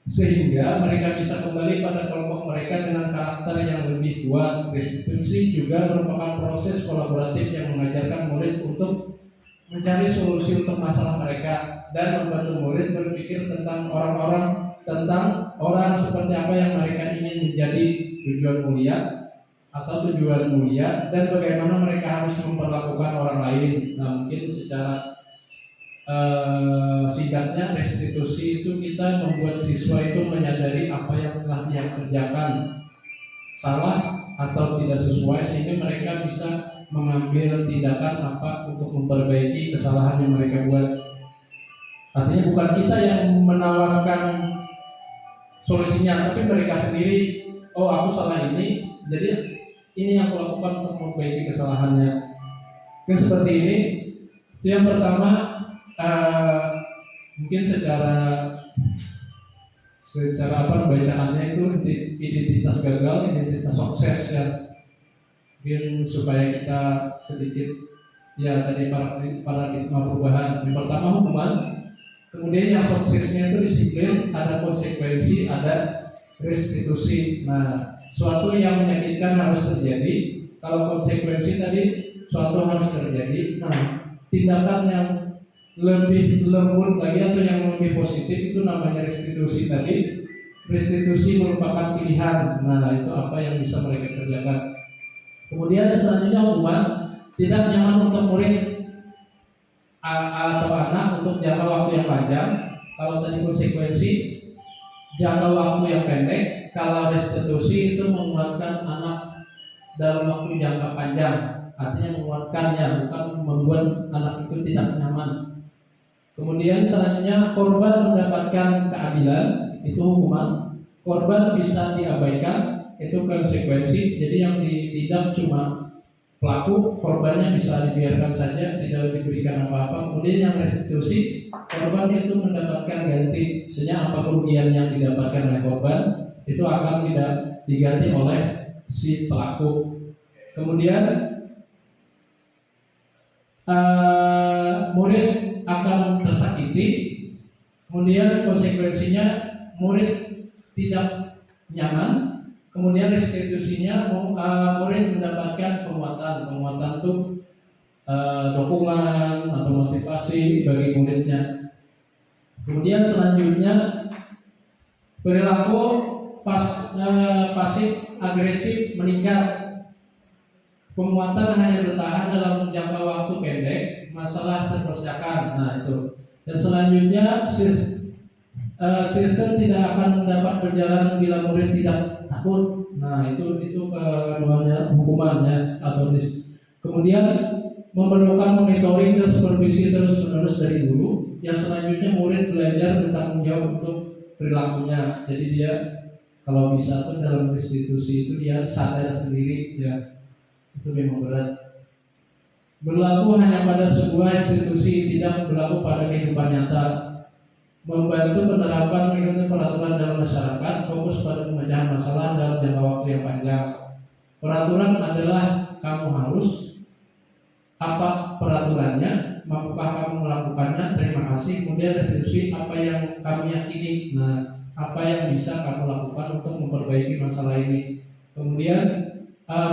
sehingga mereka bisa kembali pada kelompok mereka dengan karakter yang lebih kuat. Restitusi juga merupakan proses kolaboratif yang mengajarkan murid untuk mencari solusi untuk masalah mereka dan membantu murid berpikir tentang orang seperti apa yang mereka ingin menjadi tujuan mulia atau tujuan mulia dan bagaimana mereka harus memperlakukan orang lain. Nah mungkin secara singkatnya restitusi itu kita membuat siswa itu menyadari apa yang telah dia kerjakan salah atau tidak sesuai sehingga mereka bisa mengambil tindakan apa untuk memperbaiki kesalahan yang mereka buat. Artinya bukan kita yang menawarkan solusinya, tapi mereka sendiri. Oh aku salah ini, jadi ini yang aku lakukan untuk memperbaiki kesalahannya. Yang seperti ini. Yang pertama mungkin secara bacaannya itu identitas gagal, identitas sukses ya. Mungkin supaya kita sedikit ya tadi paradigma perubahan. Yang pertama hukuman, kemudian yang suksesnya itu disiplin, ada konsekuensi, ada restitusi. Nah, suatu yang menyakitkan harus terjadi. Kalau konsekuensi tadi suatu harus terjadi. Nah, tindakan yang lebih lembut lagi atau yang lebih positif itu namanya restitusi tadi. Restitusi merupakan pilihan. Nah, itu apa yang bisa mereka kerjakan. Kemudian selanjutnya hukuman, tidak nyaman untuk murid atau anak untuk jangka waktu yang panjang. Kalau tadi konsekuensi jangka waktu yang pendek. Kalau restitusi itu menguatkan anak dalam waktu jangka panjang, artinya menguatkan ya, bukan membuat anak itu tidak nyaman. Kemudian selanjutnya korban mendapatkan keadilan, itu hukuman. Korban bisa diabaikan, itu konsekuensi. Jadi yang ditindak cuma pelaku, korbannya bisa dibiarkan saja, tidak diberikan apa-apa. Kemudian yang restitusi, korban itu mendapatkan ganti, misalnya apa kerugian yang didapatkan oleh korban itu akan tidak diganti oleh si pelaku. Kemudian murid akan tersakiti. Kemudian konsekuensinya murid tidak nyaman. Kemudian restitusinya murid mendapatkan penguatan itu dukungan atau motivasi bagi muridnya. Kemudian selanjutnya perilaku pasif agresif meningkat. Penguatan hanya bertahan dalam jangka waktu pendek, masalah terpecahkan. Nah itu. Dan selanjutnya sistem tidak akan dapat berjalan bila murid tidak takut. Nah itu keduanya hukumannya atau kemudian memerlukan monitoring dan supervisi terus-menerus dari guru. Yang selanjutnya murid belajar bertanggung jawab untuk perilakunya. Jadi dia kalau bisa tuh dalam restitusi itu dia sadar sendiri ya. Itu memang berat. Berlaku hanya pada sebuah institusi, tidak berlaku pada kehidupan nyata. Membantu penerapan mengikuti peraturan dalam masyarakat, fokus pada pemecahan masalah dalam jangka waktu yang panjang. Peraturan adalah kamu harus, apa peraturannya, mampukah kamu melakukannya, terima kasih. Kemudian restitusi apa yang kamu yakini, nah apa yang bisa kamu lakukan untuk memperbaiki masalah ini. Kemudian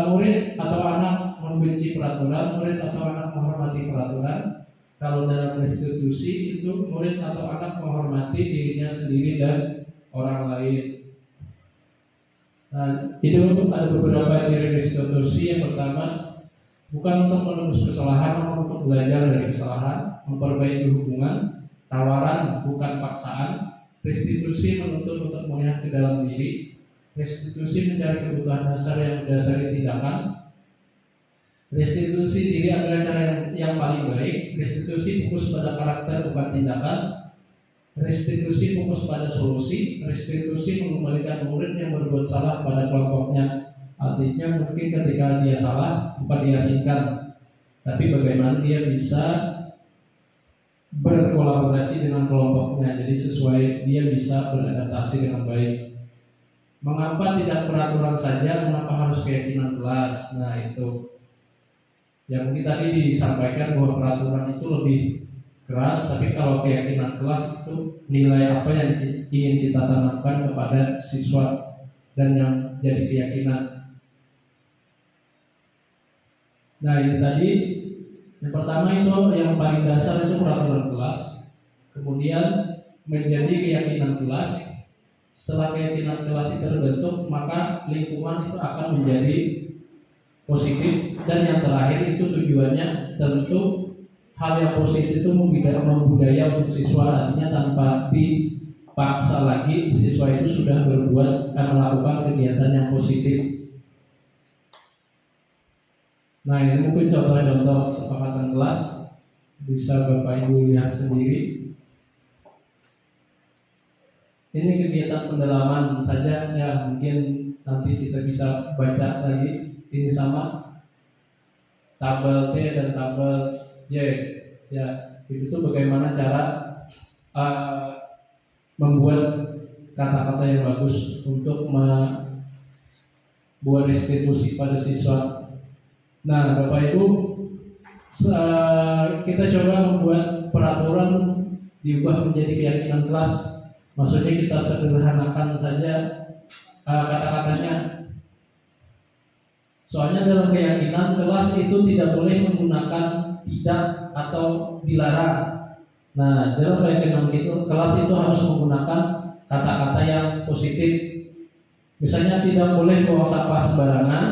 murid atau anak membenci peraturan, murid atau anak menghormati peraturan. Kalau dalam restitusi itu murid atau anak menghormati dirinya sendiri dan orang lain. Nah, itu ada beberapa ciri restitusi. Yang pertama, bukan untuk menebus kesalahan, namun untuk belajar dari kesalahan, memperbaiki hubungan, tawaran bukan paksaan. Restitusi menuntut untuk melihat ke dalam diri. Restitusi mencari kebutuhan dasar yang mendasari tindakan. Restitusi diri adalah cara yang paling baik. Restitusi fokus pada karakter bukan tindakan. Restitusi fokus pada solusi. Restitusi mengembalikan murid yang berbuat salah pada kelompoknya. Artinya mungkin ketika dia salah bukan diasingkan, tapi bagaimana dia bisa berkolaborasi dengan kelompoknya. Jadi sesuai dia bisa beradaptasi dengan baik. Mengapa tidak peraturan saja, mengapa harus keyakinan kelas? Nah itu yang mungkin tadi disampaikan bahwa peraturan itu lebih keras, tapi kalau keyakinan kelas itu nilai apa yang ingin kita tanamkan kepada siswa dan yang jadi keyakinan. Nah ini tadi yang pertama itu yang paling dasar itu peraturan kelas, kemudian menjadi keyakinan kelas. Setelah keyakinan kelas itu terbentuk, maka lingkungan itu akan menjadi positif. Dan yang terakhir itu tujuannya tentu hal yang positif itu membudaya untuk siswa. Artinya tanpa dipaksa lagi, siswa itu sudah melakukan kegiatan yang positif. Nah ini mungkin contoh-contoh kesepakatan kelas, bisa Bapak Ibu lihat sendiri. Ini kegiatan pendalaman saja ya, mungkin nanti kita bisa baca lagi. Ini sama tabel T dan tabel Y ya, itu tuh bagaimana cara membuat kata-kata yang bagus untuk membuat restitusi pada siswa. Nah Bapak Ibu, kita coba membuat peraturan diubah menjadi keyakinan kelas. Maksudnya kita sederhanakan saja kata-katanya. Soalnya dalam keyakinan kelas itu tidak boleh menggunakan tidak atau dilarang. Nah dalam keyakinan itu kelas itu harus menggunakan kata-kata yang positif. Misalnya tidak boleh buang sampah sembarangan,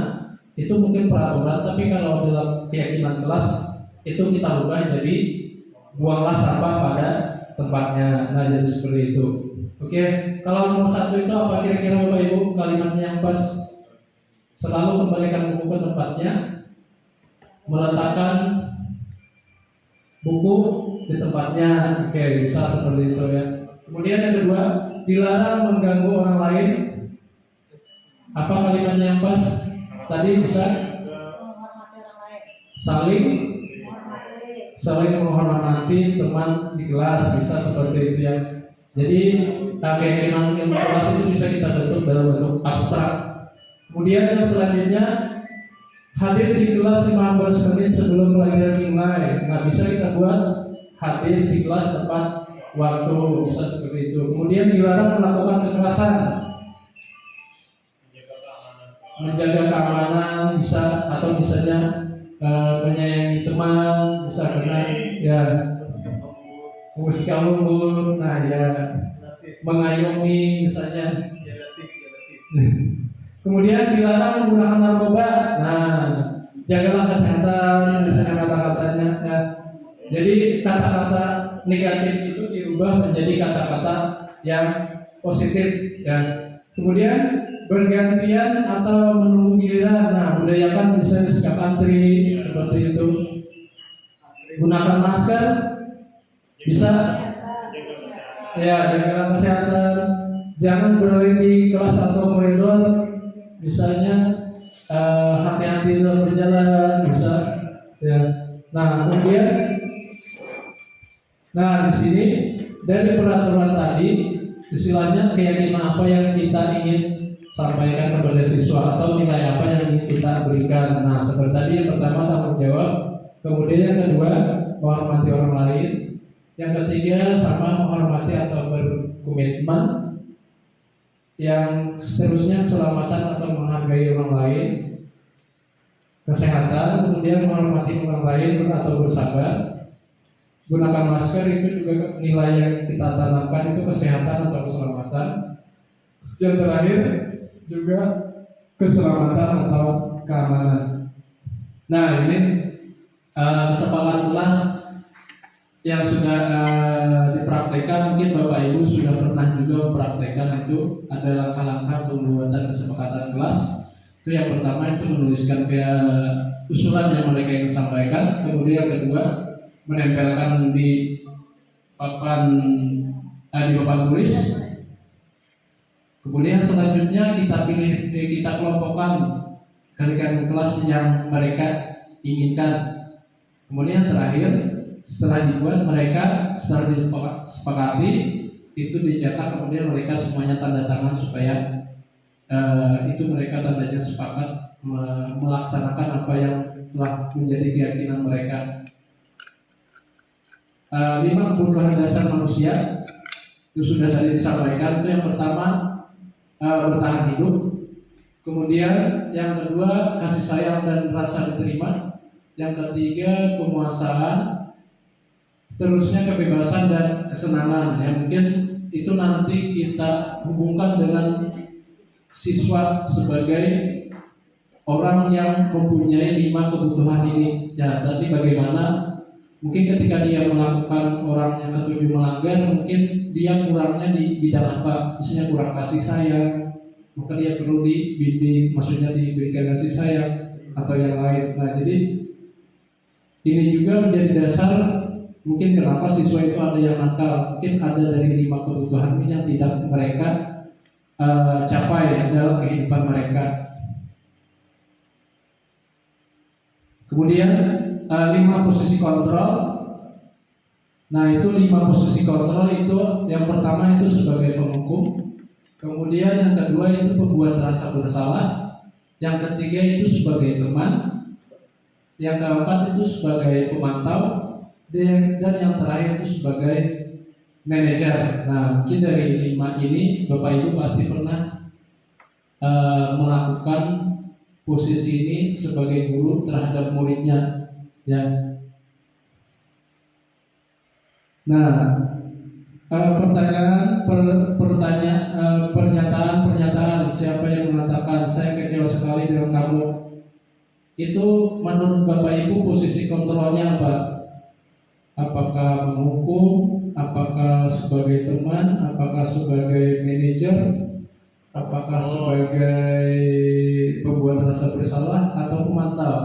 itu mungkin peraturan. Tapi kalau dalam keyakinan kelas itu kita ubah jadi buanglah sampah pada tempatnya. Nah jadi seperti itu. Oke, kalau nomor 1 itu apa kira-kira Bapak Ibu kalimatnya yang pas? Selalu kembalikan buku ke tempatnya, meletakkan buku di tempatnya. Oke, bisa seperti itu ya. Kemudian yang kedua, dilarang mengganggu orang lain. Apa kalimatnya yang pas? Tadi bisa saling menghormati teman di kelas, bisa seperti itu ya. Jadi keyakinan ilmu kelas itu bisa kita bentuk dalam bentuk abstrak. Kemudian yang selanjutnya, hadir di kelas 15 menit sebelum pelajaran dimulai. Nah bisa kita buat hadir di kelas tepat waktu, bisa seperti itu. Kemudian dilarang melakukan kekerasan, menjaga keamanan bisa, atau misalnya menyayangi teman, bisa karena ya musik lembut, nah ya mengayomi misalnya Kemudian dilarang menggunakan narkoba. Nah, jagalah kesehatan misalnya kata-katanya. Ya. Jadi kata-kata negatif itu dirubah menjadi kata-kata yang positif. Ya. Kemudian bergantian atau menunggu giliran. Nah, budayakan bisa sikap antri seperti itu. Gunakan masker, bisa. Ya, jaga kesehatan. Jangan berlari di kelas atau koridor. Misalnya hati-hati dalam berjalan, bisa. Ya. Nah, kemudian, di sini dari peraturan tadi, istilahnya keyakinan apa yang kita ingin sampaikan kepada siswa atau nilai apa yang ingin kita berikan. Nah, seperti tadi yang pertama tanggung jawab, kemudian yang kedua menghormati orang lain, yang ketiga sama menghormati atau berkomitmen, yang seterusnya keselamatan atau menghargai orang lain, kesehatan, kemudian menghormati orang lain atau bersabar, gunakan masker itu juga nilai yang kita tanamkan itu kesehatan atau keselamatan. Yang terakhir juga keselamatan atau keamanan. Nah, ini kesepakatan kelas yang sudah dipraktekkan, mungkin Bapak Ibu sudah pernah juga mempraktekkan. Itu ada langkah-langkah pembuatan kesepakatan kelas. Itu yang pertama itu menuliskan usulan yang mereka ingin sampaikan. Kemudian yang kedua menempelkan di papan tulis. Kemudian selanjutnya kita kelompokkan kalian kelas yang mereka inginkan. Kemudian terakhir setelah dibuat mereka setelah disepakati itu dicetak, kemudian mereka semuanya tanda tangan supaya itu mereka tandanya sepakat melaksanakan apa yang telah menjadi keyakinan mereka. 5 kebutuhan dasar manusia itu sudah tadi disampaikan. Itu yang pertama bertahan hidup, kemudian yang kedua kasih sayang dan rasa diterima, yang ketiga penguasaan, seterusnya kebebasan dan kesenangan. Yang mungkin itu nanti kita hubungkan dengan siswa sebagai orang yang mempunyai 5 kebutuhan ini. Ya, tapi bagaimana mungkin ketika dia melakukan orang yang ketujuh melanggar, mungkin dia kurangnya di bidang apa? Misalnya kurang kasih sayang, maka dia perlu dibimbing, maksudnya diberikan kasih sayang atau yang lain. Nah, jadi ini juga menjadi dasar mungkin kenapa siswa itu ada yang nakal. Mungkin ada dari 5 kebutuhan ini yang tidak mereka capai dalam kehidupan mereka. Kemudian 5 posisi kontrol. Nah, itu 5 posisi kontrol itu yang pertama itu sebagai penghukum, kemudian yang kedua itu pembuat rasa bersalah, yang ketiga itu sebagai teman, yang keempat itu sebagai pemantau, dan yang terakhir itu sebagai manajer. Nah, mungkin dari 5 ini Bapak Ibu pasti pernah melakukan posisi ini sebagai guru terhadap muridnya. Ya. Nah, pernyataan siapa yang mengatakan saya kecewa sekali dengan kamu, itu menurut Bapak Ibu posisi kontrolnya apa? Apakah menghukum, apakah sebagai teman, apakah sebagai manajer, apakah sebagai pembuat rasa bersalah atau pemantau?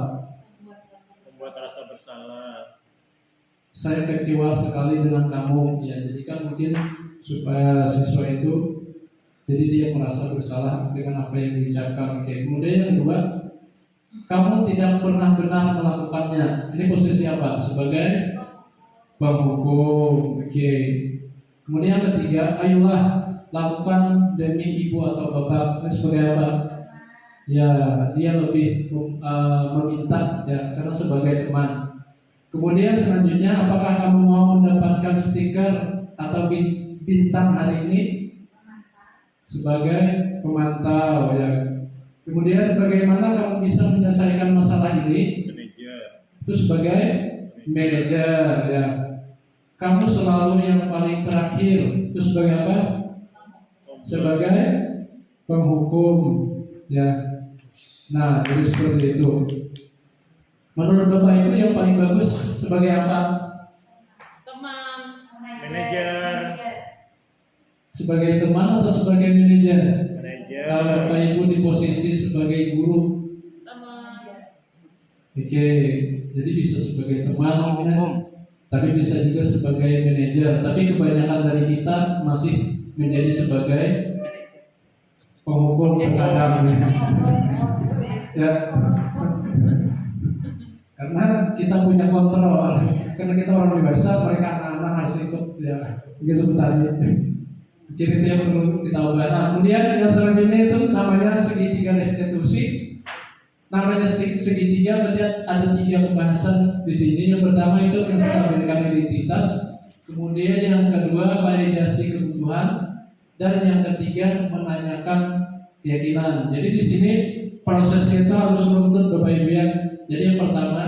Membuat rasa bersalah. Saya kecewa sekali dengan kamu. Ya, jadi kan mungkin supaya siswa itu jadi dia merasa bersalah dengan apa yang diucapkan. Oke. Kemudian yang kedua, kamu tidak pernah benar melakukannya. Ini posisi apa? Sebagai penghukum. Oke. Kemudian yang ketiga, ayolah lakukan demi ibu atau bapak. Ini sebagai apa? Ya, dia lebih meminta ya, karena sebagai teman. Kemudian selanjutnya, apakah kamu mau mendapatkan stiker atau bintang hari ini? Sebagai pemantau ya. Kemudian bagaimana kamu bisa menyelesaikan masalah ini? Manajer. Itu sebagai manajer ya. Kamu selalu yang paling terakhir. Itu sebagai apa? Sebagai penghukum, ya. Nah, jadi seperti itu. Menurut Bapak Ibu yang paling bagus sebagai apa? Teman. Manajer. Sebagai teman atau sebagai manajer? Manajer. Kalau Bapak Ibu di posisi sebagai guru, Teman. oke, jadi bisa sebagai teman, ya. Tapi bisa juga sebagai manajer. Tapi kebanyakan dari kita masih menjadi sebagai penghukum terhadap ya. Karena kita punya kontrol, karena kita orang dewasa, mereka anak-anak harus ikut ya. Mungkin sebentar ya. Mungkin itu yang perlu kita ubah. Nah, kemudian yang selanjutnya itu namanya segitiga restitusi. Namanya segitiga berarti ada 3 pembahasan di sini. Yang pertama itu menstabilkan identitas, kemudian yang kedua validasi kebutuhan, dan yang ketiga menanyakan keyakinan. Jadi di sini prosesnya itu harus runtut Bapak Ibu ya. Jadi yang pertama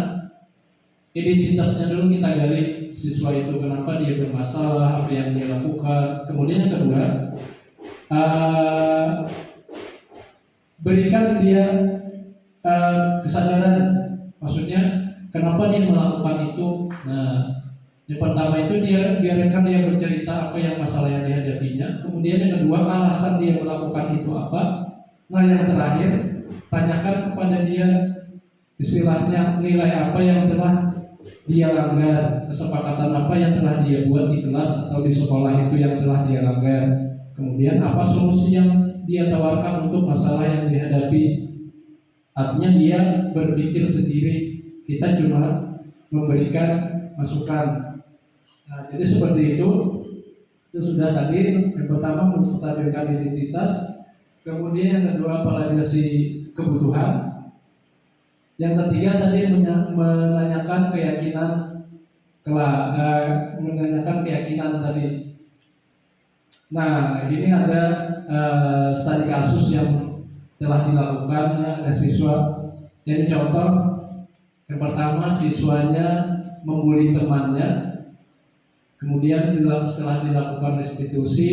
identitasnya dulu kita gali, siswa itu kenapa dia bermasalah, apa yang dia lakukan. Kemudian yang kedua berikan dia kesadaran, maksudnya kenapa dia melakukan itu. Nah, yang pertama itu dia biarkan dia bercerita apa yang masalah yang dihadapinya. Kemudian yang kedua alasan dia melakukan itu apa. Nah, yang terakhir tanyakan kepada dia istilahnya nilai apa yang telah dia langgar, kesepakatan apa yang telah dia buat di kelas atau di sekolah itu yang telah dia langgar. Kemudian apa solusi yang dia tawarkan untuk masalah yang dihadapi. Artinya dia berpikir sendiri, kita cuma memberikan masukan. Nah, jadi seperti itu sudah tadi. Yang pertama menstabilkan identitas, kemudian yang kedua validasi kebutuhan, yang ketiga tadi menanyakan keyakinan, menanyakan keyakinan tadi. Nah, ini ada studi kasus yang telah dilakukan ya, ada siswa. Jadi contoh yang pertama, siswanya membuli temannya. Kemudian setelah dilakukan restitusi,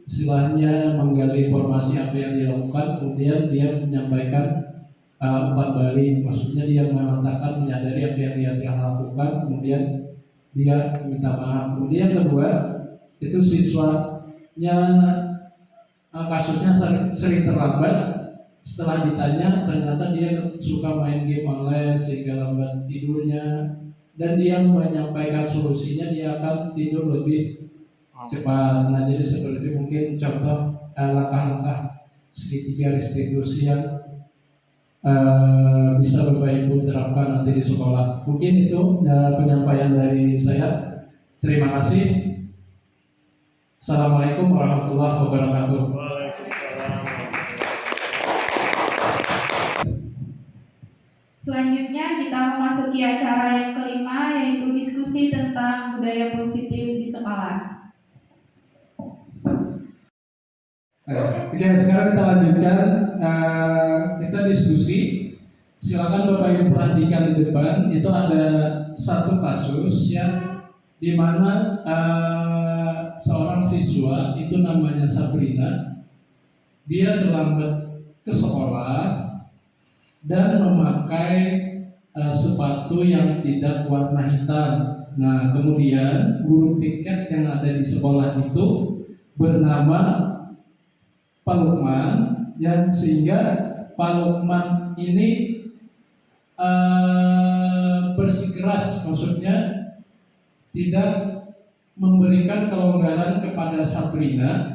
istilahnya menggali informasi apa yang dilakukan, kemudian dia menyampaikan umpan balik, maksudnya dia mengatakan menyadari apa yang dia telah lakukan, kemudian dia minta maaf. Kemudian kedua, itu siswanya kasusnya sering terlambat. Setelah ditanya, ternyata dia suka main game online sehingga lambat tidurnya, dan dia menyampaikan solusinya dia akan tidur lebih cepat. Nah, jadi seperti itu mungkin contoh langkah-langkah segitiga restitusi yang bisa Bapak Ibu terapkan nanti di sekolah. Mungkin itu penyampaian dari saya. Terima kasih. Assalamualaikum warahmatullahi wabarakatuh. Waalaikumsalam. Selanjutnya kita memasuki acara yang kelima, yaitu diskusi tentang budaya positif di sekolah. Oke, sekarang kita lanjutkan. Kita diskusi. Silakan Bapak Ibu perhatikan di depan. Itu ada satu kasus yang di mana seorang siswa itu namanya Sabrina. Dia terlambat ke sekolah dan memakai sepatu yang tidak warna hitam. Nah, kemudian guru piket yang ada di sekolah itu bernama Pak Lukman, yang sehingga Pak Lukman ini bersikeras, maksudnya tidak memberikan kelonggaran kepada Sabrina.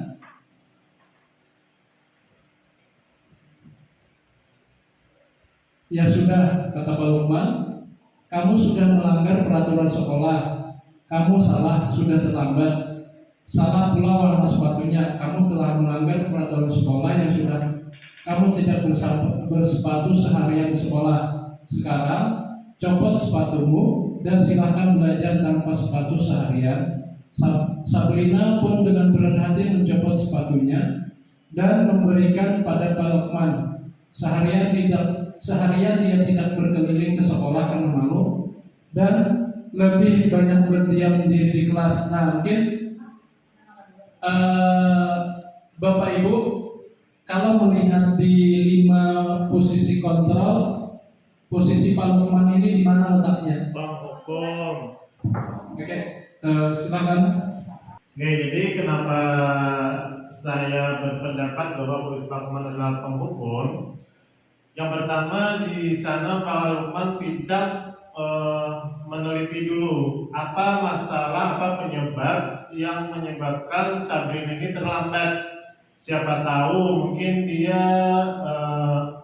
Ya sudah, kata Pak Lukman, kamu sudah melanggar peraturan sekolah, kamu salah, sudah terlambat. Salah pula warna sepatunya, kamu telah melanggar peraturan sekolah yang sudah kamu tidak bersepatu seharian di sekolah. Sekarang copot sepatumu dan silahkan belajar tanpa sepatu seharian. Sabrina pun dengan berat hati mencopot sepatunya dan memberikan pada Pak Lukman. Seharian dia tidak berkeliling ke sekolah karena malu dan lebih banyak berdiam diri di kelas. Nah, mungkin Bapak Ibu kalau melihat di 5 posisi kontrol, posisi Pak Lukman ini di mana letaknya? Bang Hukum. Oke, silakan. Oke, jadi kenapa saya berpendapat bahwa posisi Pak Lukman adalah penghukum? Yang pertama, di sana Pak Lukman tidak meneliti dulu apa masalah, apa penyebab yang menyebabkan Sabrina ini terlambat. Siapa tahu mungkin dia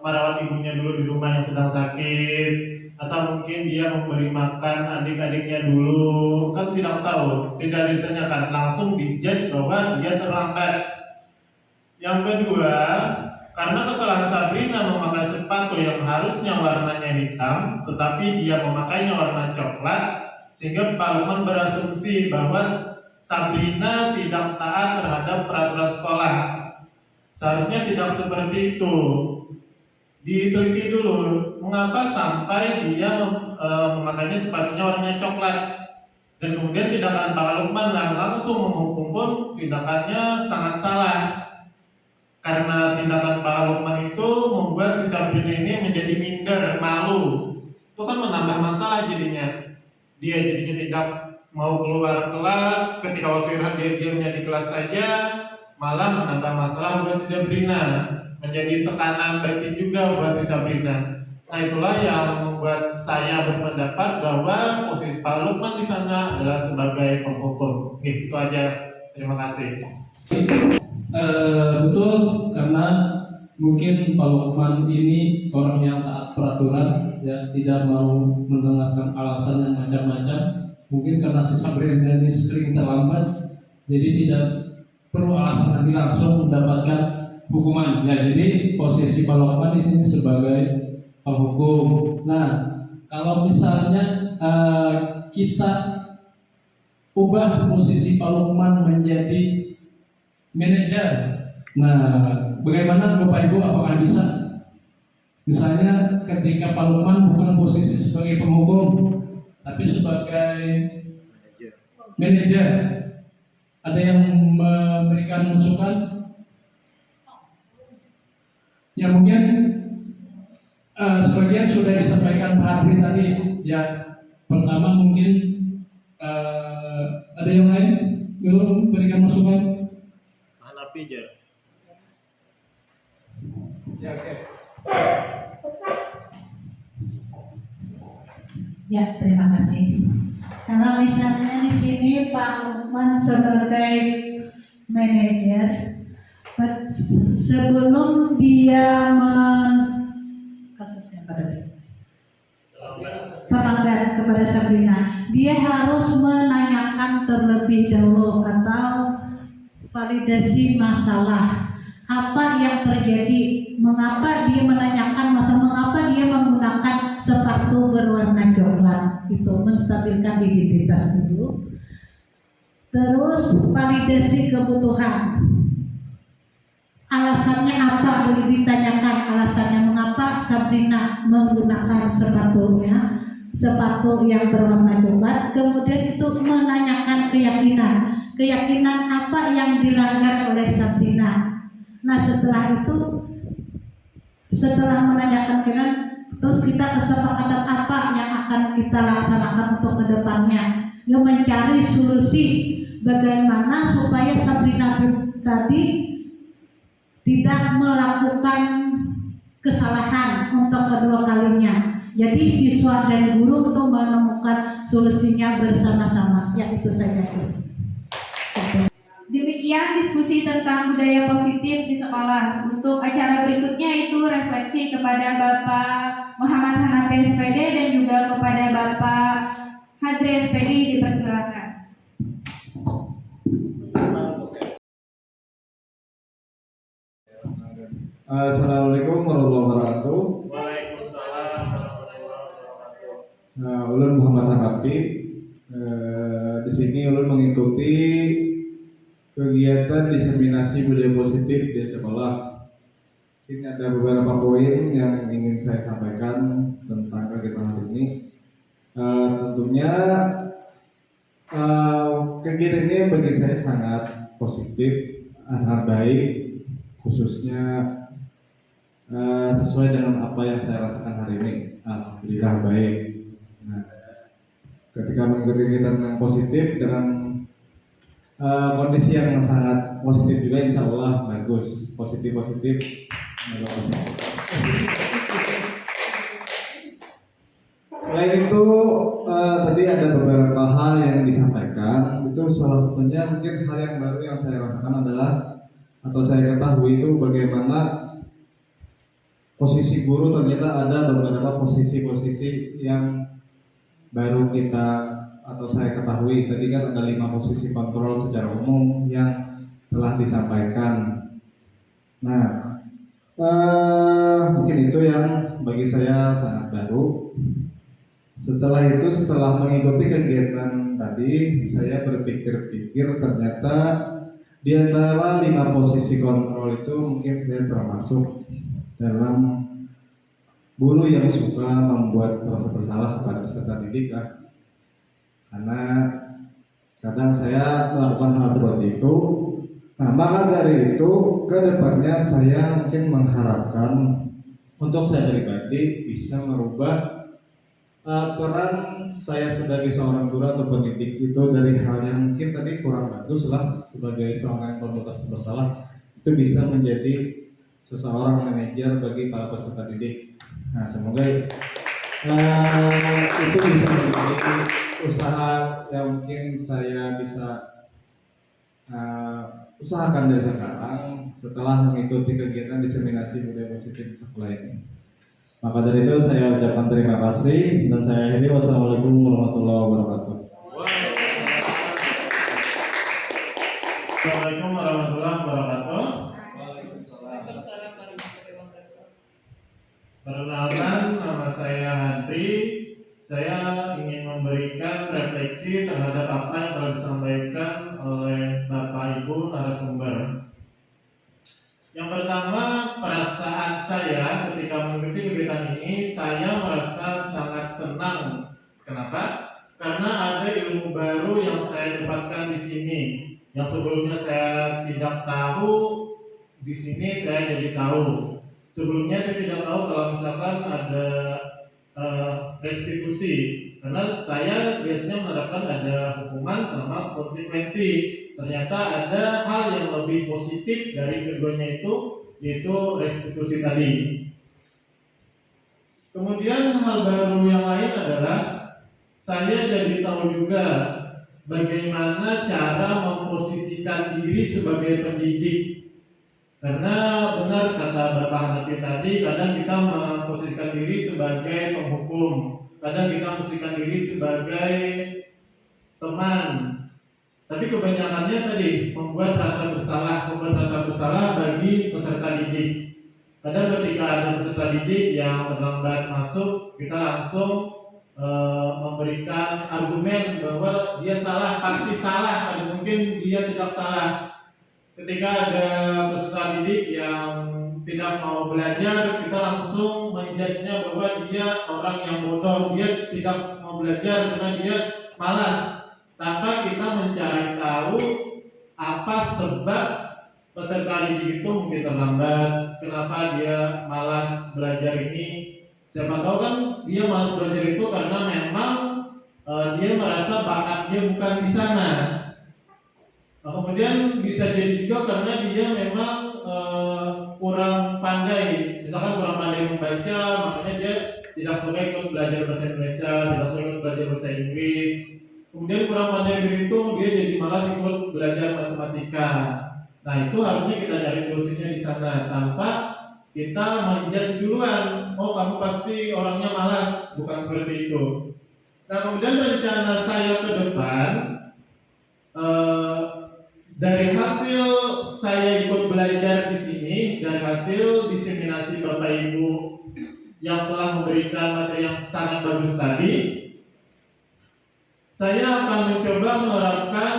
merawat ibunya dulu di rumah yang sedang sakit, atau mungkin dia memberi makan adik-adiknya dulu, kan tidak tahu, tidak ditanyakan, langsung dijudge bahwa dia terlambat. Yang kedua, karena kesalahan Sabrina memakai sepatu yang harusnya warnanya hitam, tetapi dia memakainya warna coklat, sehingga Pak Lukman berasumsi bahwa Sabrina tidak taat terhadap peraturan sekolah. Seharusnya tidak seperti itu. Diteliti dulu, mengapa sampai dia memakainya sepatunya warnanya coklat. Dan kemudian tindakan Pak Lukman yang langsung menghukum pun tindakannya sangat salah. Karena tindakan Pak Lukman itu membuat si Sabrina ini menjadi minder, malu. Itu kan menambah masalah jadinya. Dia jadinya tidak mau keluar kelas, ketika waktu istirahat dia diamnya di kelas saja, malah menambah masalah buat si Sabrina, menjadi tekanan batin juga buat si Sabrina. Nah, itulah yang membuat saya berpendapat bahwa posisi Pak Lukman di sana adalah sebagai penghukum. Itu aja. Terima kasih. Betul, karena mungkin Pak Lukman ini orang yang taat peraturan, ya, tidak mau mendengarkan alasan yang macam-macam. Mungkin karena si Sabrina ini sering terlambat, jadi tidak perlu alasan lagi, langsung mendapatkan hukuman. Ya, jadi posisi Pak Lukman di sini sebagai penghukum. Nah, kalau misalnya kita ubah posisi Pak Lukman menjadi manajer, nah, bagaimana Bapak Ibu, apakah bisa? Misalnya ketika Pak Lukman bukan posisi sebagai penghukum, tapi sebagai manajer, ada yang memberikan masukan? Ya, mungkin sebagian sudah disampaikan Pak Harbi tadi. Ya, pertama mungkin ada yang lain belum memberikan masukan? Hanapi aja. Ya, oke. Ya, terima kasih. Kalau misalnya di sini Pak Lukman sebagai manajer, sebelum dia kasusnya pelanggaran kepada Sabrina, dia harus menanyakan terlebih dahulu atau validasi masalah apa yang terjadi, mengapa dia menanyakan masalah, mengapa dia menggunakan sepatu berwarna coklat, itu menstabilkan identitas dulu. Terus validasi kebutuhan, alasannya apa, boleh ditanyakan alasannya mengapa Sabrina menggunakan sepatu yang berwarna coklat. Kemudian itu menanyakan keyakinan apa yang dilanggar oleh Sabrina. Nah, setelah itu, setelah menanyakan terus kita kesepakatan apa yang akan kita laksanakan untuk kedepannya, yang mencari solusi bagaimana supaya Sabrina tadi tidak melakukan kesalahan untuk kedua kalinya. Jadi siswa dan guru untuk menemukan solusinya bersama-sama. Ya, itu saja. Demikian diskusi tentang budaya positif di sekolah. Untuk acara berikutnya itu refleksi kepada Bapak Muhammad Hanafi SPD dan juga kepada Bapak Hadri SPD, dipersilakan. Assalamualaikum warahmatullahi wabarakatuh. Waalaikumsalam warahmatullahi wabarakatuh. Ulun Muhammad Hanafi. Di sini ulun mengikuti kegiatan diseminasi budaya positif di sekolah. Ini ada beberapa poin yang ingin saya sampaikan tentang kegiatan hari ini. Tentunya kegiatan ini bagi saya sangat positif, sangat baik, khususnya sesuai dengan apa yang saya rasakan hari ini. Alhamdulillah baik. Nah, ketika mengikuti kegiatan yang positif dengan kondisi yang sangat positif juga, insya Allah bagus, positif. Selain itu tadi ada beberapa hal yang disampaikan. Itu salah satunya mungkin hal yang baru yang saya rasakan adalah atau saya ketahui itu bagaimana posisi guru ternyata ada beberapa posisi-posisi yang baru kita atau saya ketahui. Tadi kan ada 5 posisi kontrol secara umum yang telah disampaikan. Nah, mungkin itu yang bagi saya sangat baru. Setelah itu, setelah mengikuti kegiatan tadi, saya berpikir-pikir ternyata di antara 5 posisi kontrol itu mungkin saya termasuk dalam guru yang suka membuat rasa bersalah kepada peserta didik kan? Karena kadang saya melakukan hal seperti itu. Nah, maka dari itu ke depannya saya mungkin mengharapkan untuk saya pribadi bisa merubah peran saya sebagai seorang guru atau pendidik itu dari hal yang mungkin tadi kurang bagus lah sebagai seorang yang berbuat bersalah, itu bisa menjadi seseorang manajer bagi para peserta didik. Nah, semoga itu bisa menjadi usaha yang mungkin saya bisa usahakan dari sekarang setelah mengikuti kegiatan diseminasi budaya positif di sekolah ini. Maka dari itu saya ucapkan terima kasih dan saya akhiri. Wassalamualaikum warahmatullahi wabarakatuh. Assalamualaikum warahmatullahi wabarakatuh. Perkenalkan, nama saya Handri. Saya ingin memberikan refleksi terhadap apa yang telah disampaikan oleh Bapak Ibu narasumber. Yang pertama, perasaan saya ketika mengikuti kegiatan ini, saya merasa sangat senang. Kenapa? Karena ada ilmu baru yang saya dapatkan di sini. Yang sebelumnya saya tidak tahu, di sini saya jadi tahu. Sebelumnya saya tidak tahu kalau misalkan ada restitusi, karena saya biasanya menerapkan ada hukuman sama konsekuensi. Ternyata ada hal yang lebih positif dari keduanya itu, yaitu restitusi tadi. Kemudian hal baru yang lain adalah saya jadi tahu juga bagaimana cara memposisikan diri sebagai pendidik. Karena benar kata Bapak Hanafi tadi, kadang kita memposisikan diri sebagai penghukum, kadang kita memposisikan diri sebagai teman. Tapi kebanyakannya tadi membuat rasa bersalah bagi peserta didik. Kadang ketika ada peserta didik yang terlambat masuk, kita langsung memberikan argumen bahwa dia salah, pasti salah, ada mungkin dia tidak salah. Ketika ada peserta didik yang tidak mau belajar, kita langsung menjudge-nya bahwa dia orang yang bodoh, dia tidak mau belajar karena dia malas. Tanpa kita mencari tahu apa sebab peserta didik itu mungkin terlambat, kenapa dia malas belajar ini. Siapa tahu kan dia malas belajar itu karena memang dia merasa bakatnya bukan di sana. Kemudian bisa jadi juga karena dia memang kurang pandai, misalkan kurang pandai membaca, makanya dia tidak suka ikut belajar bahasa Indonesia, tidak suka ikut belajar bahasa Inggris. Kemudian kurang pandai berhitung, dia jadi malas ikut belajar matematika. Nah, itu harusnya kita cari solusinya di sana tanpa kita menjudge duluan. Oh, kamu pasti orangnya malas, bukan seperti itu. Nah, kemudian rencana saya ke depan, dari hasil saya ikut belajar di sini, dari hasil diseminasi Bapak Ibu yang telah memberikan materi yang sangat bagus tadi, saya akan mencoba menerapkan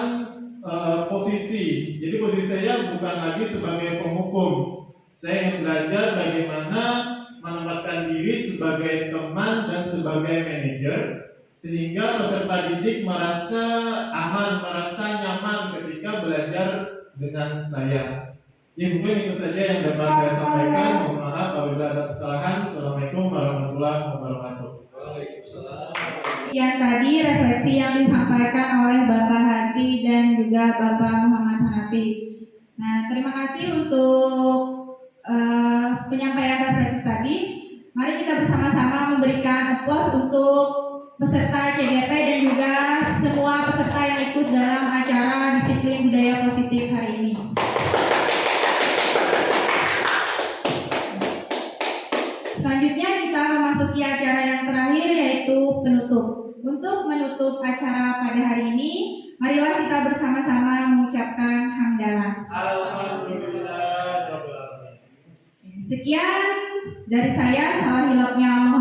posisi. Jadi posisi saya bukan lagi sebagai penghukum. Saya ingin belajar bagaimana menempatkan diri sebagai teman dan sebagai manajer, sehingga peserta didik merasa aman, merasa nyaman ketika belajar dengan saya. Ya mungkin itu saja yang dapat saya sampaikan. Mohon maaf apabila ada kesalahan. Assalamualaikum warahmatullahi wabarakatuh. Yang tadi refleksi yang disampaikan oleh Bapak Hadi dan juga Bapak Muhammad Hanafi. Nah, terima kasih untuk penyampaian refleksi tadi. Mari kita bersama-sama memberikan applause untuk peserta CGP dan juga semua peserta yang ikut dalam acara disiplin budaya positif hari ini. Selanjutnya kita memasuki acara yang terakhir yaitu penutup. Untuk menutup acara pada hari ini, marilah kita bersama-sama mengucapkan hamdalah. Alhamdulillah. Sekian dari saya, salah hilapnya